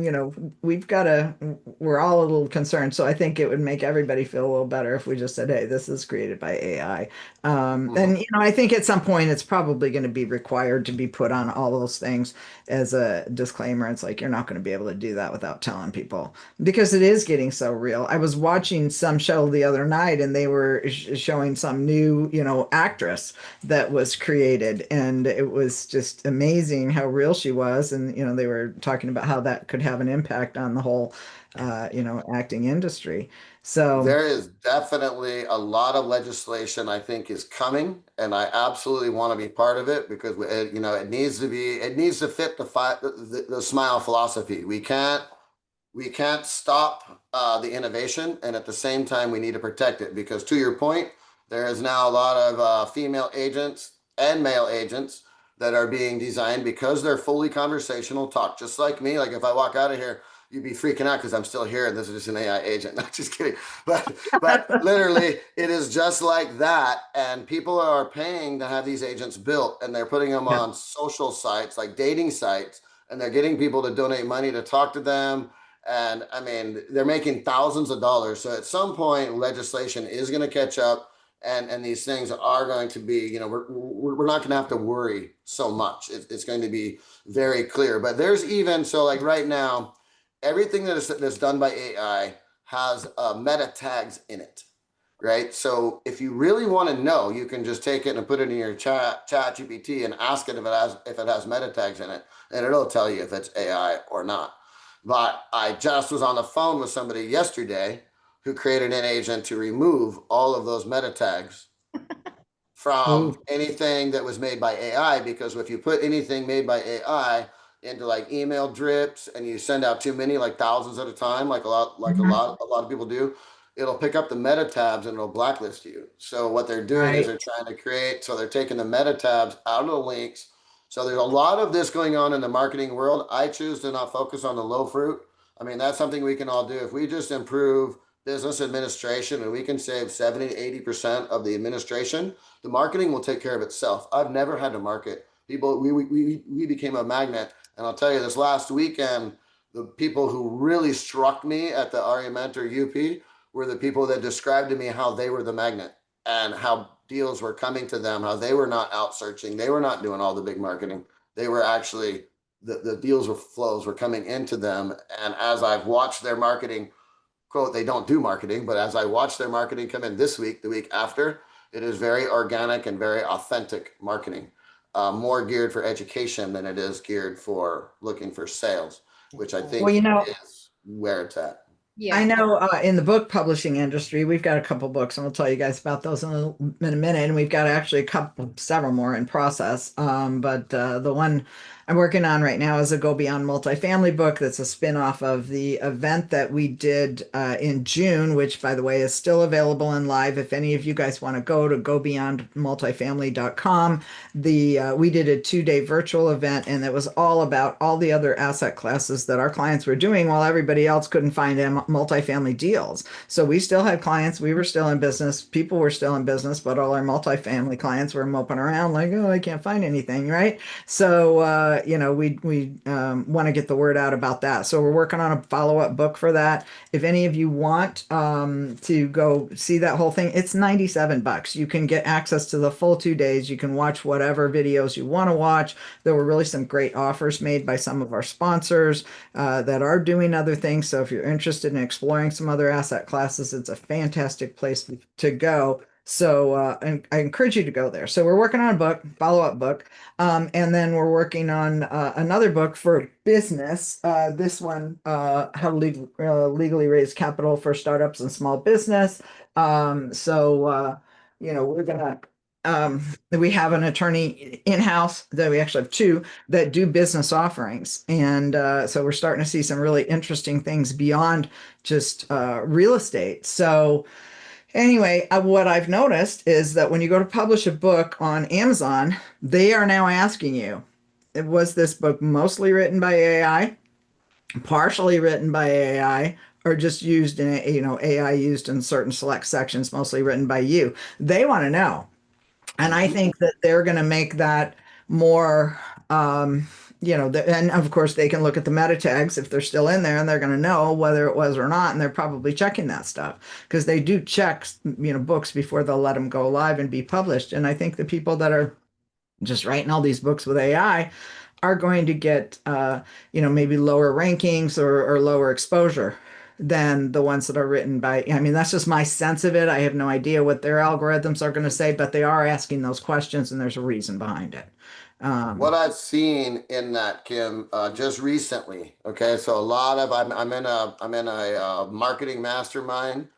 we're all a little concerned. So I think it would make everybody feel a little better if we just said, hey, this is created by AI. And Mhm. I think at some point it's probably going to be required to be put on all those things as a disclaimer. It's like you're not going to be able to do that without telling people, because it is getting so real. I was watching some show the other night, and they were showing some new, actress that was created, and it was just amazing how real she was. And they were talking about how that could have an impact on the whole acting industry. So There is definitely a lot of legislation I think is coming, and I absolutely want to be part of it, because it needs to fit the smile philosophy. We can't stop the innovation, and at the same time we need to protect it, because to your point, there is now a lot of female agents and male agents that are being designed because they're fully conversational talk, just like me. Like if I walk out of here, you'd be freaking out because I'm still here and this is just an AI agent. Not just kidding, but literally it is just like that, and people are paying to have these agents built, and they're putting them yeah, on social sites like dating sites, and they're getting people to donate money to talk to them. And I mean, they're making thousands of dollars. So at some point, legislation is going to catch up, and these things are going to be, we're not going to have to worry so much. It's going to be very clear. But there's even so like right now, everything that's done by AI has meta tags in it. Right. So if you really want to know, you can just take it and put it in your chat GPT and ask it if it has meta tags in it, and it'll tell you if it's AI or not. But I just was on the phone with somebody yesterday who created an agent to remove all of those meta tags ooh, from anything that was made by AI, because if you put anything made by AI into like email drips and you send out too many, like thousands at a time, like a lot, mhm, a lot of people do, it'll pick up the meta tabs and it'll blacklist you. So what they're doing is right. they're trying to create, so they're taking the meta tabs out of the links. So there's a lot of this going on in the marketing world. I choose to not focus on the low fruit. I mean, that's something we can all do. If we just improve business administration and we can save 70 to 80% of the administration, the marketing will take care of itself. I've never had to market. People, we became a magnet. And I'll tell you, this last weekend, the people who really struck me at the RE Mentor UP were the people that described to me how they were the magnet, and how deals were coming to them, how they were not out searching. They were not doing all the big marketing. They were actually, the deals were flows were coming into them. And as I've watched their marketing, quote, they don't do marketing, but as I watch their marketing come in this week, the week after, it is very organic and very authentic marketing, more geared for education than it is geared for looking for sales, which I Well, think is where it's at. I Yeah. know in the book publishing industry, we've got a couple books, and we'll tell you guys about those in a minute. And we've got actually several more in process. But the one I'm working on right now is a Go Beyond Multifamily book that's a spin-off of the event that we did in June, which, by the way, is still available and live. If any of you guys want to go to gobeyondmultifamily.com, we did a 2-day virtual event, and it was all about all the other asset classes that our clients were doing while everybody else couldn't find multifamily deals. So we still had clients, we were still in business, people were still in business, but all our multifamily clients were moping around like, oh, I can't find anything, right? So we want to get the word out about that. So we're working on a follow-up book for that. If any of you want to go see that whole thing, it's $97. You can get access to the full 2 days. You can watch whatever videos you want to watch. There were really some great offers made by some of our sponsors that are doing other things. So if you're interested in exploring some other asset classes, it's a fantastic place to go. So and I encourage you to go there. So we're working on a book, follow-up book. And then we're working on another book for business. This one, How to Legally Raise Capital for Startups and Small Business. We're gonna we have an attorney in-house that we actually have two that do business offerings. And so we're starting to see some really interesting things beyond just real estate. So anyway, what I've noticed is that when you go to publish a book on Amazon, they are now asking you, was this book mostly written by AI, partially written by AI, or just used in, AI used in certain select sections, mostly written by you? They want to know. And I think that they're going to make that more, and of course they can look at the meta tags if they're still in there, and they're going to know whether it was or not. And they're probably checking that stuff because they do check, books before they'll let them go live and be published. And I think the people that are just writing all these books with AI are going to get, maybe lower rankings or lower exposure than the ones that are written by, I mean, that's just my sense of it. I have no idea what their algorithms are going to say, but they are asking those questions and there's a reason behind it. What I've seen in that, Kim, just recently. Okay, so a lot of I'm in a marketing mastermind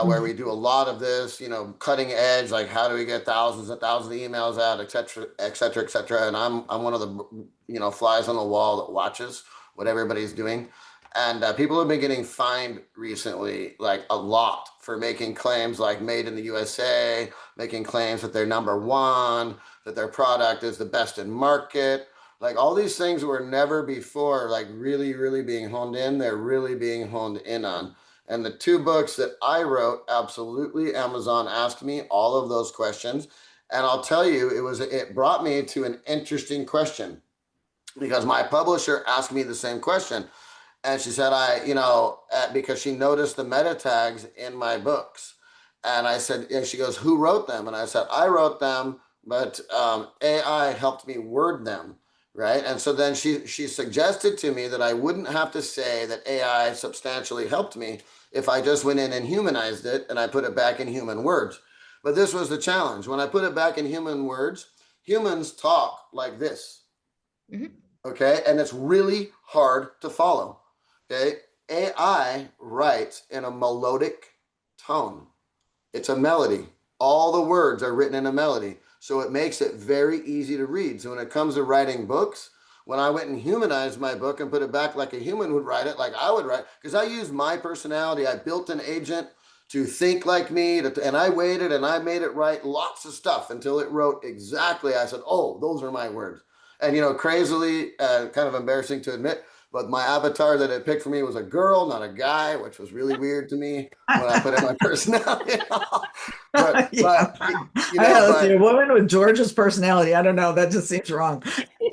where we do a lot of this, cutting edge, like how do we get thousands and thousands of emails out, et cetera, et cetera, et cetera. And I'm one of the flies on the wall that watches what everybody's doing. And people have been getting fined recently, like a lot, for making claims like made in the USA, making claims that they're number one, that their product is the best in market. Like all these things were never before, like really, really being honed in. They're really being honed in on. And the two books that I wrote, absolutely, Amazon asked me all of those questions. And I'll tell you, it brought me to an interesting question because my publisher asked me the same question. And she said, because she noticed the meta tags in my books. And I said, and she goes, who wrote them? And I said, I wrote them, but AI helped me word them, right? And so then she suggested to me that I wouldn't have to say that AI substantially helped me if I just went in and humanized it and I put it back in human words. But this was the challenge. When I put it back in human words, humans talk like this, okay? And it's really hard to follow. Okay, AI writes in a melodic tone. It's a melody. All the words are written in a melody. So it makes it very easy to read. So when it comes to writing books, when I went and humanized my book and put it back like a human would write it, like I would write, because I used my personality. I built an agent to think like me, and I waited and I made it write lots of stuff until it wrote exactly. I said, oh, those are my words. And, crazily, kind of embarrassing to admit, but my avatar that it picked for me was a girl, not a guy, which was really weird to me when I put in my personality. But a woman with George's personality. I don't know. That just seems wrong.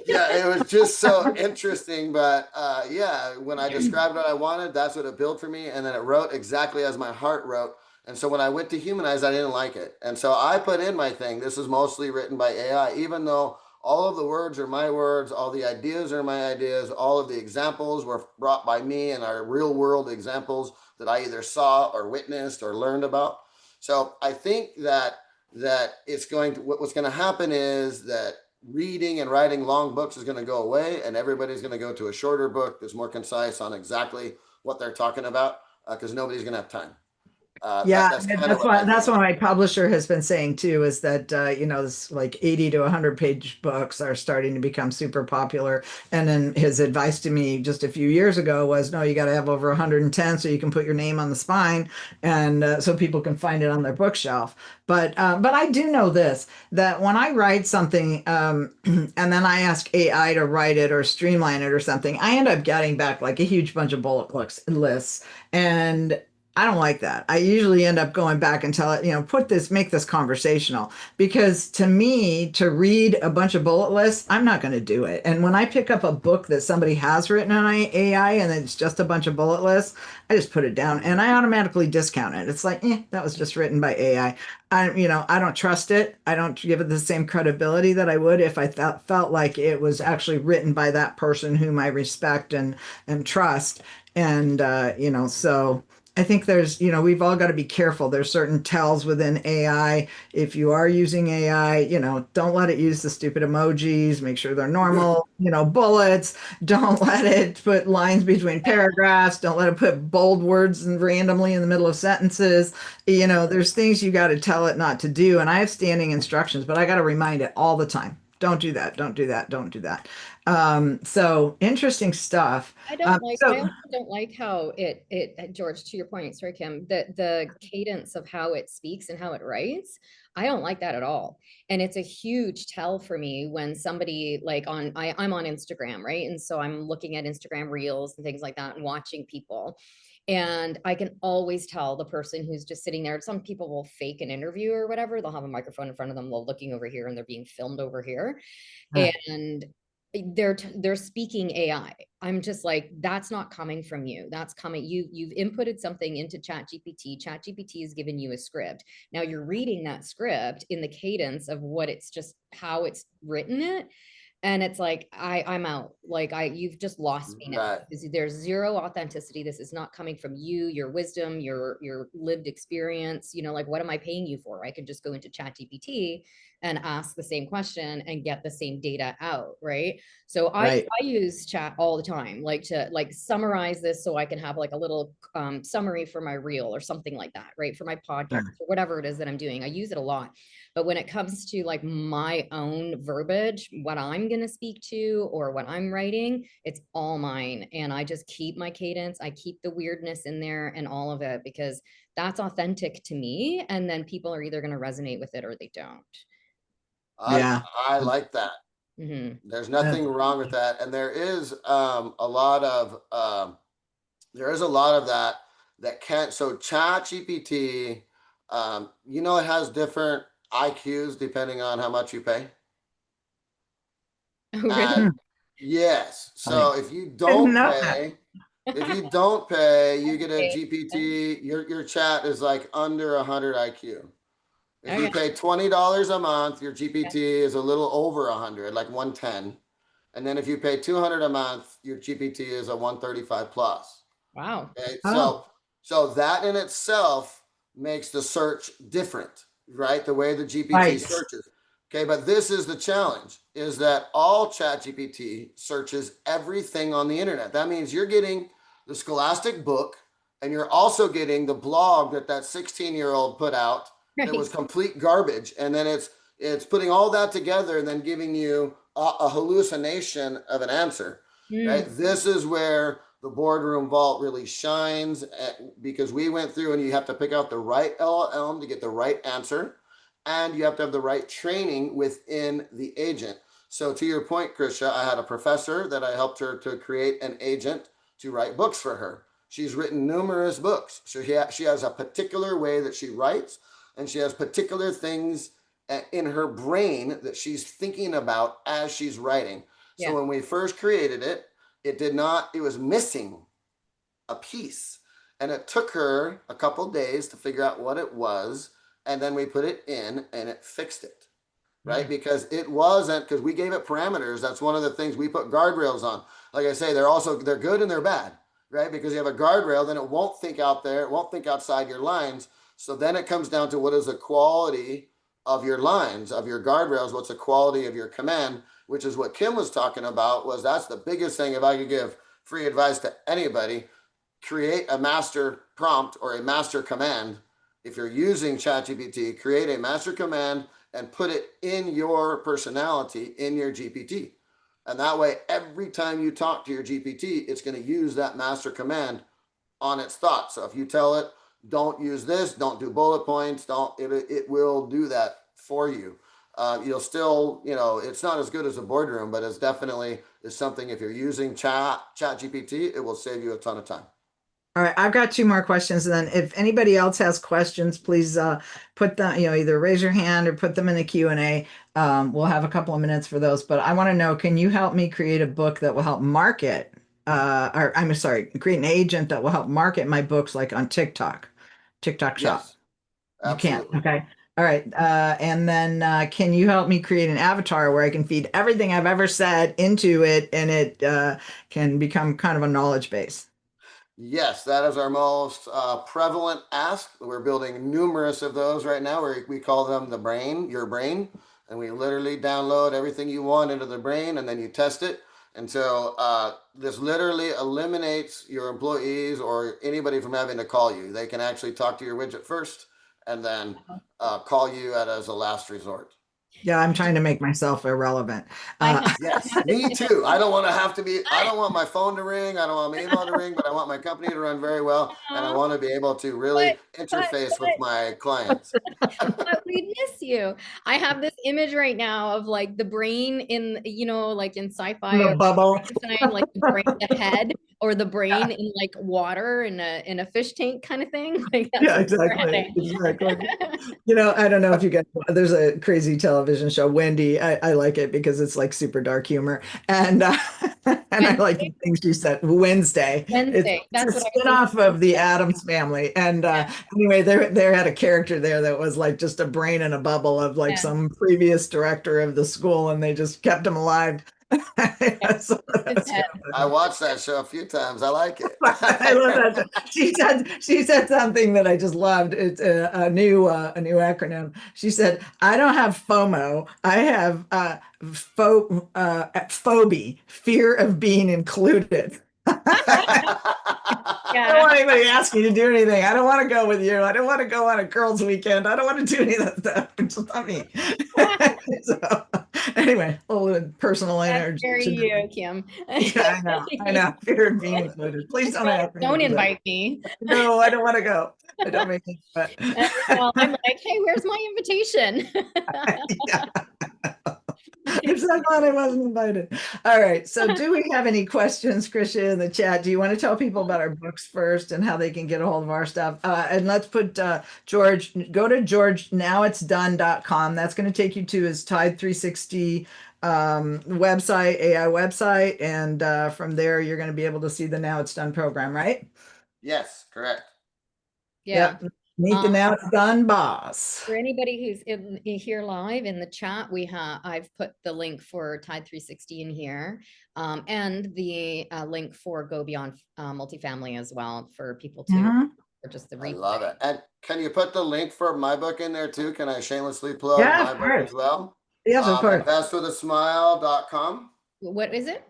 Yeah, it was just so interesting. But when I described what I wanted, that's what it built for me. And then it wrote exactly as my heart wrote. And so when I went to humanize, I didn't like it. And so I put in my thing. This is mostly written by AI, even though all of the words are my words, all the ideas are my ideas, all of the examples were brought by me and are real world examples that I either saw or witnessed or learned about. So I think that what's going to happen is that reading and writing long books is going to go away, and everybody's going to go to a shorter book that's more concise on exactly what they're talking about, because nobody's going to have time. That's what my publisher has been saying too, is that this like 80 to 100 page books are starting to become super popular. And then his advice to me just a few years ago was, no, you got to have over 110 so you can put your name on the spine, and so people can find it on their bookshelf. But I do know this, that when I write something and then I ask AI to write it or streamline it or something, I end up getting back like a huge bunch of bullet lists. And I don't like that. I usually end up going back and tell it, make this conversational, because to me, to read a bunch of bullet lists, I'm not going to do it. And when I pick up a book that somebody has written on AI and it's just a bunch of bullet lists, I just put it down and I automatically discount it. It's like, that was just written by AI. I don't trust it. I don't give it the same credibility that I would if I felt like it was actually written by that person whom I respect and trust. And, so I think we've all got to be careful. There's certain tells within AI. If you are using AI, don't let it use the stupid emojis. Make sure they're normal, bullets. Don't let it put lines between paragraphs. Don't let it put bold words and randomly in the middle of sentences. There's things you got to tell it not to do. And I have standing instructions, but I got to remind it all the time. Don't do that. Don't do that. Don't do that. So interesting stuff. I also don't like how George, to your point, sorry, Kim, the cadence of how it speaks and how it writes. I don't like that at all. And it's a huge tell for me when somebody I'm on Instagram, right? And so I'm looking at Instagram reels and things like that and watching people. And I can always tell the person who's just sitting there. Some people will fake an interview or whatever. They'll have a microphone in front of them. They're looking over here and they're being filmed over here. And they're speaking AI. I'm just like, that's not coming from you. That's coming. You've inputted something into ChatGPT. ChatGPT has given you a script. Now you're reading that script in the cadence of what it's just how it's written it. And it's like, I'm out. Like you've just lost me now. Because there's zero authenticity. This is not coming from you, your wisdom, your lived experience. Like, what am I paying you for? I could just go into ChatGPT and ask the same question and get the same data out, right? So I use chat all the time, like to summarize this so I can have like a little summary for my reel or something like that, right? For my podcast or whatever it is that I'm doing. I use it a lot. But when it comes to like my own verbiage, what I'm going to speak to or what I'm writing, it's all mine. And I just keep my cadence. I keep the weirdness in there and all of it because that's authentic to me. And then people are either going to resonate with it or they don't. I like that. Mm-hmm. There's nothing wrong with that. And there is a lot of that can't. So Chat GPT, it has different IQs depending on how much you pay. Oh, really? Yes. So if you don't pay, you get a GPT. Your chat is like under 100 IQ. If you pay $20 a month, your GPT is a little over 100, like 110. And then if you pay $200 a month, your GPT is a 135 plus. Wow. Okay? So that in itself makes the search different, right? The way the GPT searches. Okay, but this is the challenge, is that all ChatGPT searches everything on the internet. That means you're getting the Scholastic book, and you're also getting the blog that 16-year-old put out that was complete garbage. And then it's putting all that together and then giving you a hallucination of an answer, right? This is where the boardroom vault really shines because we went through and you have to pick out the right LLM to get the right answer. And you have to have the right training within the agent. So to your point, Krisha, I had a professor that I helped her to create an agent to write books for her. She's written numerous books. So she has a particular way that she writes, and she has particular things in her brain that she's thinking about as she's writing. So when we first created it, it was missing a piece. And it took her a couple days to figure out what it was. And then we put it in and it fixed it, right? Because it wasn't, because we gave it parameters. That's one of the things we put guardrails on. Like I say, they're good and they're bad, right? Because you have a guardrail, then it won't think out there. It won't think outside your lines. So then it comes down to what is the quality of your lines, of your guardrails? What's the quality of your command, which is what Kim was talking about. That's the biggest thing. If I could give free advice to anybody, create a master prompt or a master command. If you're using ChatGPT, create a master command and put it in your personality, in your GPT. And that way, every time you talk to your GPT, it's going to use that master command on its thoughts. So if you tell it, don't use this, don't do bullet points, it will do that for you. You'll still, it's not as good as a boardroom, but it's definitely is something. If you're using ChatGPT, it will save you a ton of time. All right, I've got two more questions. And then if anybody else has questions, please put them, either raise your hand or put them in the Q&A. We'll have a couple of minutes for those. But I want to know, can you help me create a book that will help market, or I'm sorry, create an agent that will help market my books like on TikTok Shop? Yes, You can't. absolutely. Okay. All right. And then can you help me create an avatar where I can feed everything I've ever said into it and it can become kind of a knowledge base? Yes, that is our most prevalent ask. We're building numerous of those right now. We call them the brain, your brain. And we literally download everything you want into the brain and then you test it. And so this literally eliminates your employees or anybody from having to call you. They can actually talk to your widget first and then call you as a last resort. Yeah, I'm trying to make myself irrelevant. I Uh, have, Yes, me too. I don't want to have to be, I don't want my phone to ring. I don't want my email to ring, but I want my company to run very well. And I want to be able to really but, but, interface with my clients. but we miss you. I have this image right now of like the brain in, like in sci-fi the or bubble. Frankenstein, like the brain, the head, or the brain in like water in a fish tank kind of thing. Like that's Yeah, where we're exactly. heading. Exactly. I don't know if you guys, there's a crazy television show, Wendy. I like it because it's like super dark humor. And and I like the Wednesday, things she said. Wednesday. Wednesday. It's a That's what I was thinking. spin-off of the Addams Family. And Yeah, anyway, there had a character there that was like just a brain in a bubble of like yeah, some previous director of the school, and they just kept him alive. yeah. So His that's head. kind of I funny. watched that show a few times. I like it. I love that. She said something that I just loved. It's a new acronym. She said, "I don't have FOMO. I have phobia, fear of being included." I don't Yeah. want anybody asking you to do anything. I don't want to go with you. I don't want to go on a girls' weekend. I don't want to do any of that stuff. It's not me. So, anyway, a little personal That's energy. very you, Kim. Yeah, I know. I know. Fear of being included. Please don't ask me to Don't do that. invite me. No, I don't want to go. I don't make it. But Well, I'm like, hey, where's my invitation? yeah, I'm so glad I wasn't invited. All right. So, do we have any questions, Krisha, in the chat? Do you want to tell people about our books first and how they can get a hold of our stuff? And let's put George, go to GeorgeNowItsDone.com. That's going to take you to his Tide 360 website, AI website. And from there, you're going to be able to see the Now It's Done program, right? Yes, correct. Yeah. Yep. Meet the Now It's Done boss. For anybody who's here live in the chat, I've put the link for Tide 360 in here, and the link for Go Beyond Multifamily as well for people to Mhm. for just the I love replay. it. And can you put the link for my book in there too? Can I shamelessly plug Yeah, my of book course. as well? Yes, of course. Investwithasmile.com. What is it?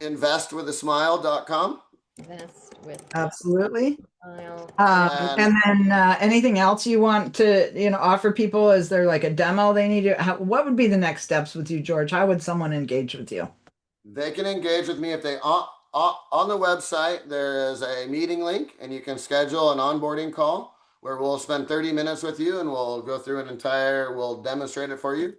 Investwithasmile.com. Invest with Absolutely. smile. And And then anything else you want to, offer people? Is there like a demo they need to, what would be the next steps with you, George? How would someone engage with you? they can engage with me if they on the website. There is a meeting link, and you can schedule an onboarding call where we'll spend 30 minutes with you, and we'll go through we'll demonstrate it for you.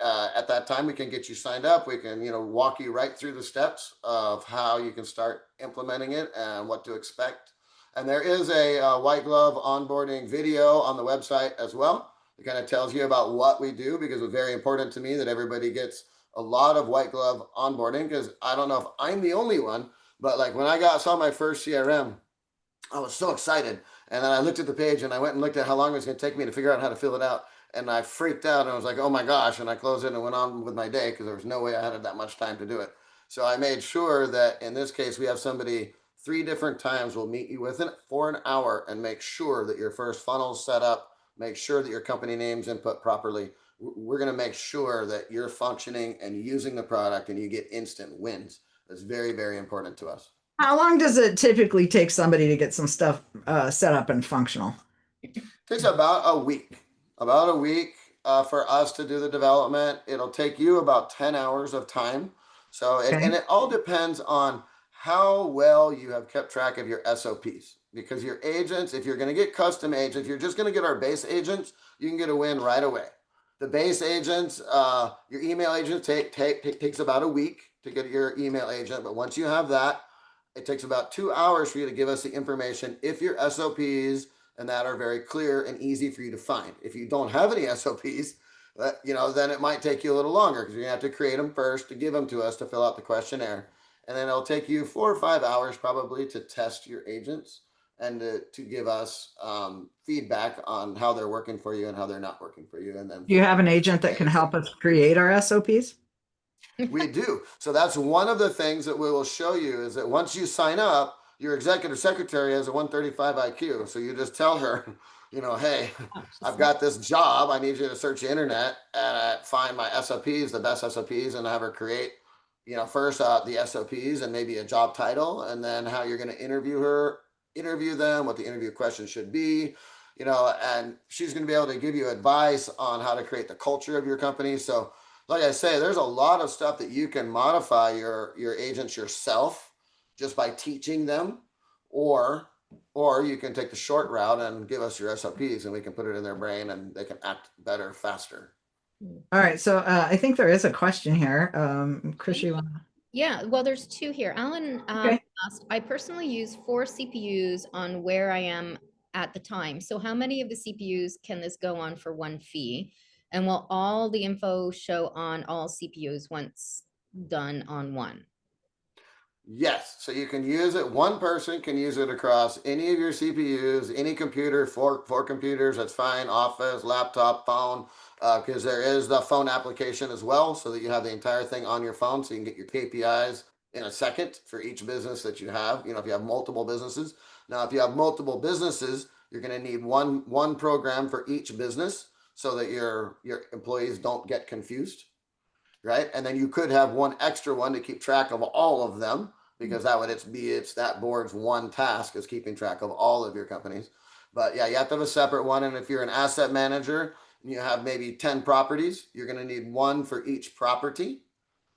At that time, we can get you signed up. We can, walk you right through the steps of how you can start implementing it and what to expect. And there is a white glove onboarding video on the website as well. It kind of tells you about what we do, because it's very important to me that everybody gets a lot of white glove onboarding, because I don't know if I'm the only one, but like when I saw my first CRM, I was so excited. And then I looked at the page and I went and looked at how long it was going to take me to figure out how to fill it out. And I freaked out and I was like, oh my gosh. And I closed it and went on with my day because there was no way I had that much time to do it. So I made sure that in this case, we have somebody 3 different times. We'll meet you within for an hour and make sure that your first funnel's set up, make sure that your company name's input properly. We're going to make sure that you're functioning and using the product and you get instant wins. That's very, very important to us. How long does it typically take somebody to get some stuff set up and functional? Takes about a week for us to do the development. It'll take you about 10 hours of time. So, Okay. and it all depends on how well you have kept track of your SOPs. Because your agents, if you're going to get custom agents, if you're just going to get our base agents, you can get a win right away. The base agents, your email agent takes about a week to get your email agent. But once you have that, It takes about 2 hours for you to give us the information if your SOPs and that are very clear and easy for you to find. If you don't have any SOPs, then it might take you a little longer because you're gonna have to create them first to give them to us to fill out the questionnaire. And then it'll take you 4 or 5 hours probably to test your agents and to give us feedback on how they're working for you and how they're not working for you. And then Do you have an agent that can help us create our SOPs? we do. So that's one of the things that we will show you is that once you sign up, your executive secretary has a 135 IQ. So you just tell her, hey, I've got this job. I need you to search the internet and find my SOPs, the best SOPs, and have her create, first the SOPs and maybe a job title, and then how you're going to interview them, what the interview questions should be, and she's going to be able to give you advice on how to create the culture of your company. So like I say, there's a lot of stuff that you can modify your agents yourself just by teaching them, or you can take the short route and give us your SOPs and we can put it in their brain and they can act better, faster. All right. So I think there is a question here. Chris, you want to? Yeah, well, there's two here. Alan Okay. asked, I personally use 4 CPUs on where I am at the time. So how many of the CPUs can this go on for one fee? And will all the info show on all CPUs once done on one? Yes, so you can use it. One person can use it across any of your CPUs, any computer, four computers. That's fine. Office, laptop, phone, because there is the phone application as well, so that you have the entire thing on your phone, so you can get your KPIs in a second for each business that you have. If you have multiple businesses. Now, if you have multiple businesses, you're going to need one program for each business, so that your employees don't get confused, right? And then you could have one extra one to keep track of all of them, because it's that board's one task is keeping track of all of your companies. But yeah, you have to have a separate one. And if you're an asset manager and you have maybe 10 properties, you're going to need one for each property,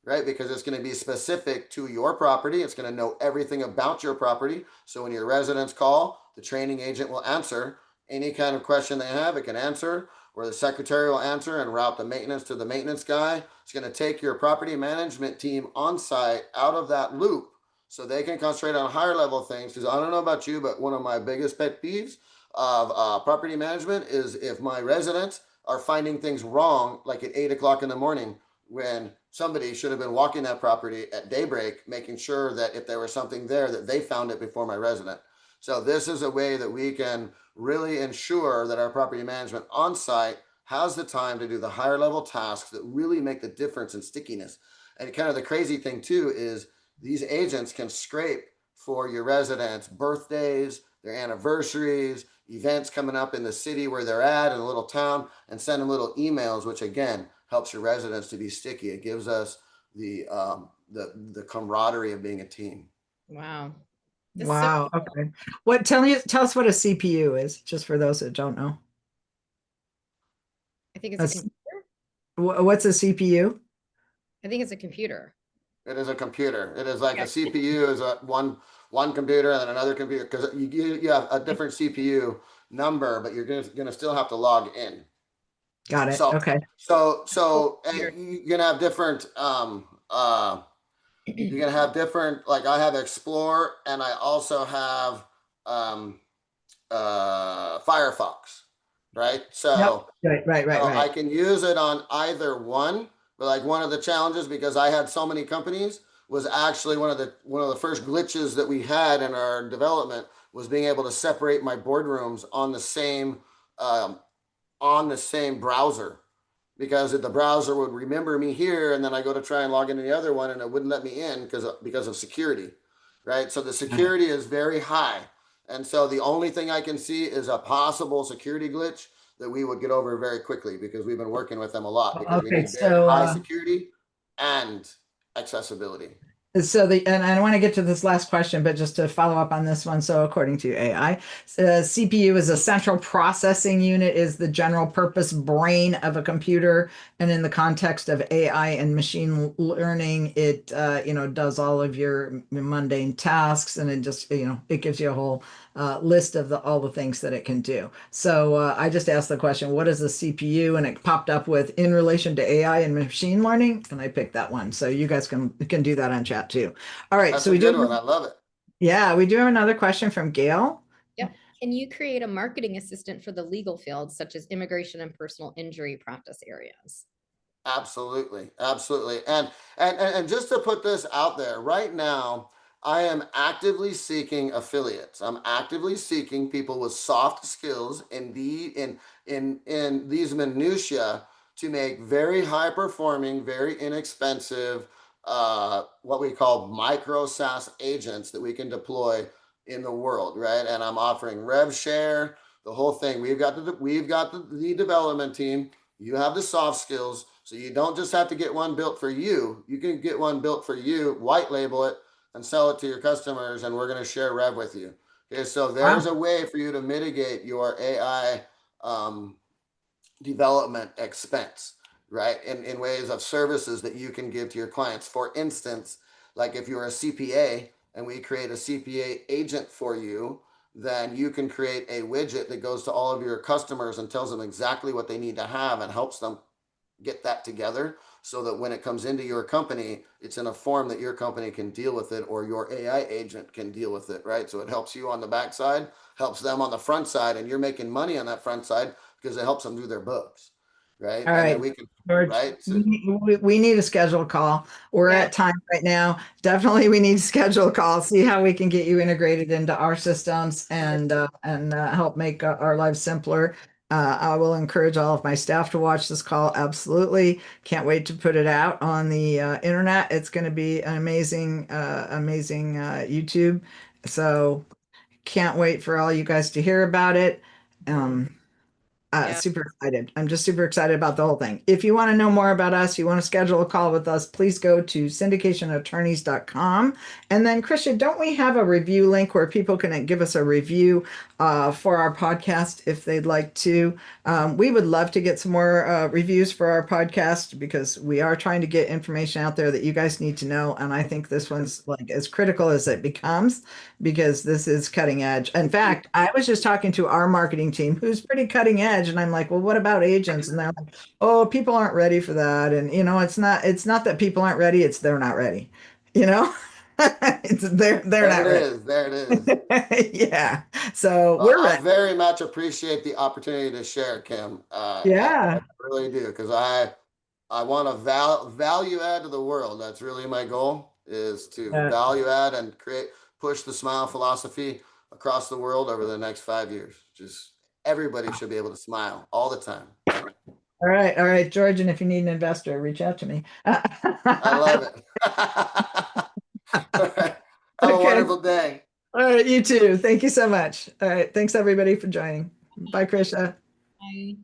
right? Because it's going to be specific to your property. It's going to know everything about your property. So when your residents call, the training agent will answer any kind of question they have. It can answer, or the secretary will answer and route the maintenance to the maintenance guy. It's going to take your property management team on site out of that loop, so they can concentrate on higher level things. Because I don't know about you, but one of my biggest pet peeves of property management is if my residents are finding things wrong, like at 8 o'clock in the morning, when somebody should have been walking that property at daybreak, making sure that if there was something there, that they found it before my resident. So this is a way that we can really ensure that our property management on site has the time to do the higher level tasks that really make the difference in stickiness. And kind of the crazy thing too is these agents can scrape for your residents' birthdays, their anniversaries, events coming up in the city where they're at in a little town, and send them little emails, which again helps your residents to be sticky. It gives us the camaraderie of being a team. Wow. Wow. So cool. Okay. Tell us what a CPU is, just for those that don't know. I think it's a computer. What's a CPU? I think it's a computer. It is a computer. It is like a CPU is a one computer and then another computer, because you have a different CPU number, but you're gonna still have to log in. Got it. So, okay. So you're gonna have different you're gonna have different, like I have Explore and I also have Firefox, right? So right. I can use it on either one. But like one of the challenges, because I had so many companies, was actually one of the first glitches that we had in our development was being able to separate my boardrooms on the same browser, because the browser would remember me here, and then I go to try and log into the other one, and it wouldn't let me in because of security, right? So the security is very high, and so the only thing I can see is a possible security glitch that we would get over very quickly, because we've been working with them a lot, because we need very high security and accessibility. So and I want to get to this last question, but just to follow up on this one. So according to AI, CPU is a central processing unit, is the general purpose brain of a computer. And in the context of AI and machine learning, it, does all of your mundane tasks, and it just, it gives you a whole list of all the things that it can do. So I just asked the question, what is a CPU? And it popped up with in relation to AI and machine learning. And I picked that one. So you guys can do that on chat too. All right. That's so a good one. I love it. Yeah, we do have another question from Gail. Yep. Can you create a marketing assistant for the legal field, such as immigration and personal injury practice areas? Absolutely, absolutely. And just to put this out there, right now, I am actively seeking affiliates. I'm actively seeking people with soft skills in these minutia to make very high performing, very inexpensive, what we call micro SaaS agents that we can deploy in the world, right? And I'm offering rev share, the whole thing. We've got the development team. You have the soft skills, so you don't just have to get one built for you. You can get one built for you, white label it, and sell it to your customers, and we're going to share rev with you. Okay, so there's Wow. a way for you to mitigate your AI development expense, right? In ways of services that you can give to your clients. For instance, like if you're a CPA and we create a CPA agent for you, then you can create a widget that goes to all of your customers and tells them exactly what they need to have and helps them get that together so that when it comes into your company, it's in a form that your company can deal with it or your AI agent can deal with it, right? So it helps you on the backside, helps them on the front side, and you're making money on that front side because it helps them do their books, right? All And then right, we can, George, right? So we need a scheduled call. We're Yeah. at time right now. Definitely, we need to schedule a call, see how we can get you integrated into our systems and help make our lives simpler. I will encourage all of my staff to watch this call. Absolutely. Can't wait to put it out on the internet. It's going to be an amazing YouTube. So can't wait for all you guys to hear about it. Um, Yeah. Super excited. I'm just super excited about the whole thing. If you want to know more about us, you want to schedule a call with us, please go to syndicationattorneys.com. And then, Christian, don't we have a review link where people can give us a review for our podcast if they'd like to? We would love to get some more reviews for our podcast because we are trying to get information out there that you guys need to know. And I think this one's like as critical as it becomes because this is cutting edge. In fact, I was just talking to our marketing team who's pretty cutting edge, and I'm like, well, what about agents? And they're like, oh, people aren't ready for that. And it's not that people aren't ready, it's they're not ready. You know? It's they're there not it ready. is. There it is. Yeah. So Well, we're I ready. very much appreciate the opportunity to share, Kim. I Yeah. really do because I want to value add to the world. That's really my goal is to Yeah. value add and push the smile philosophy across the world over the next 5 years. Just everybody should be able to smile all the time. All right. All right, George. And if you need an investor, reach out to me. I love it. All right. Have a Okay. wonderful day. All right. You too. Thank you so much. All right. Thanks everybody for joining. Bye, Krisha. Bye.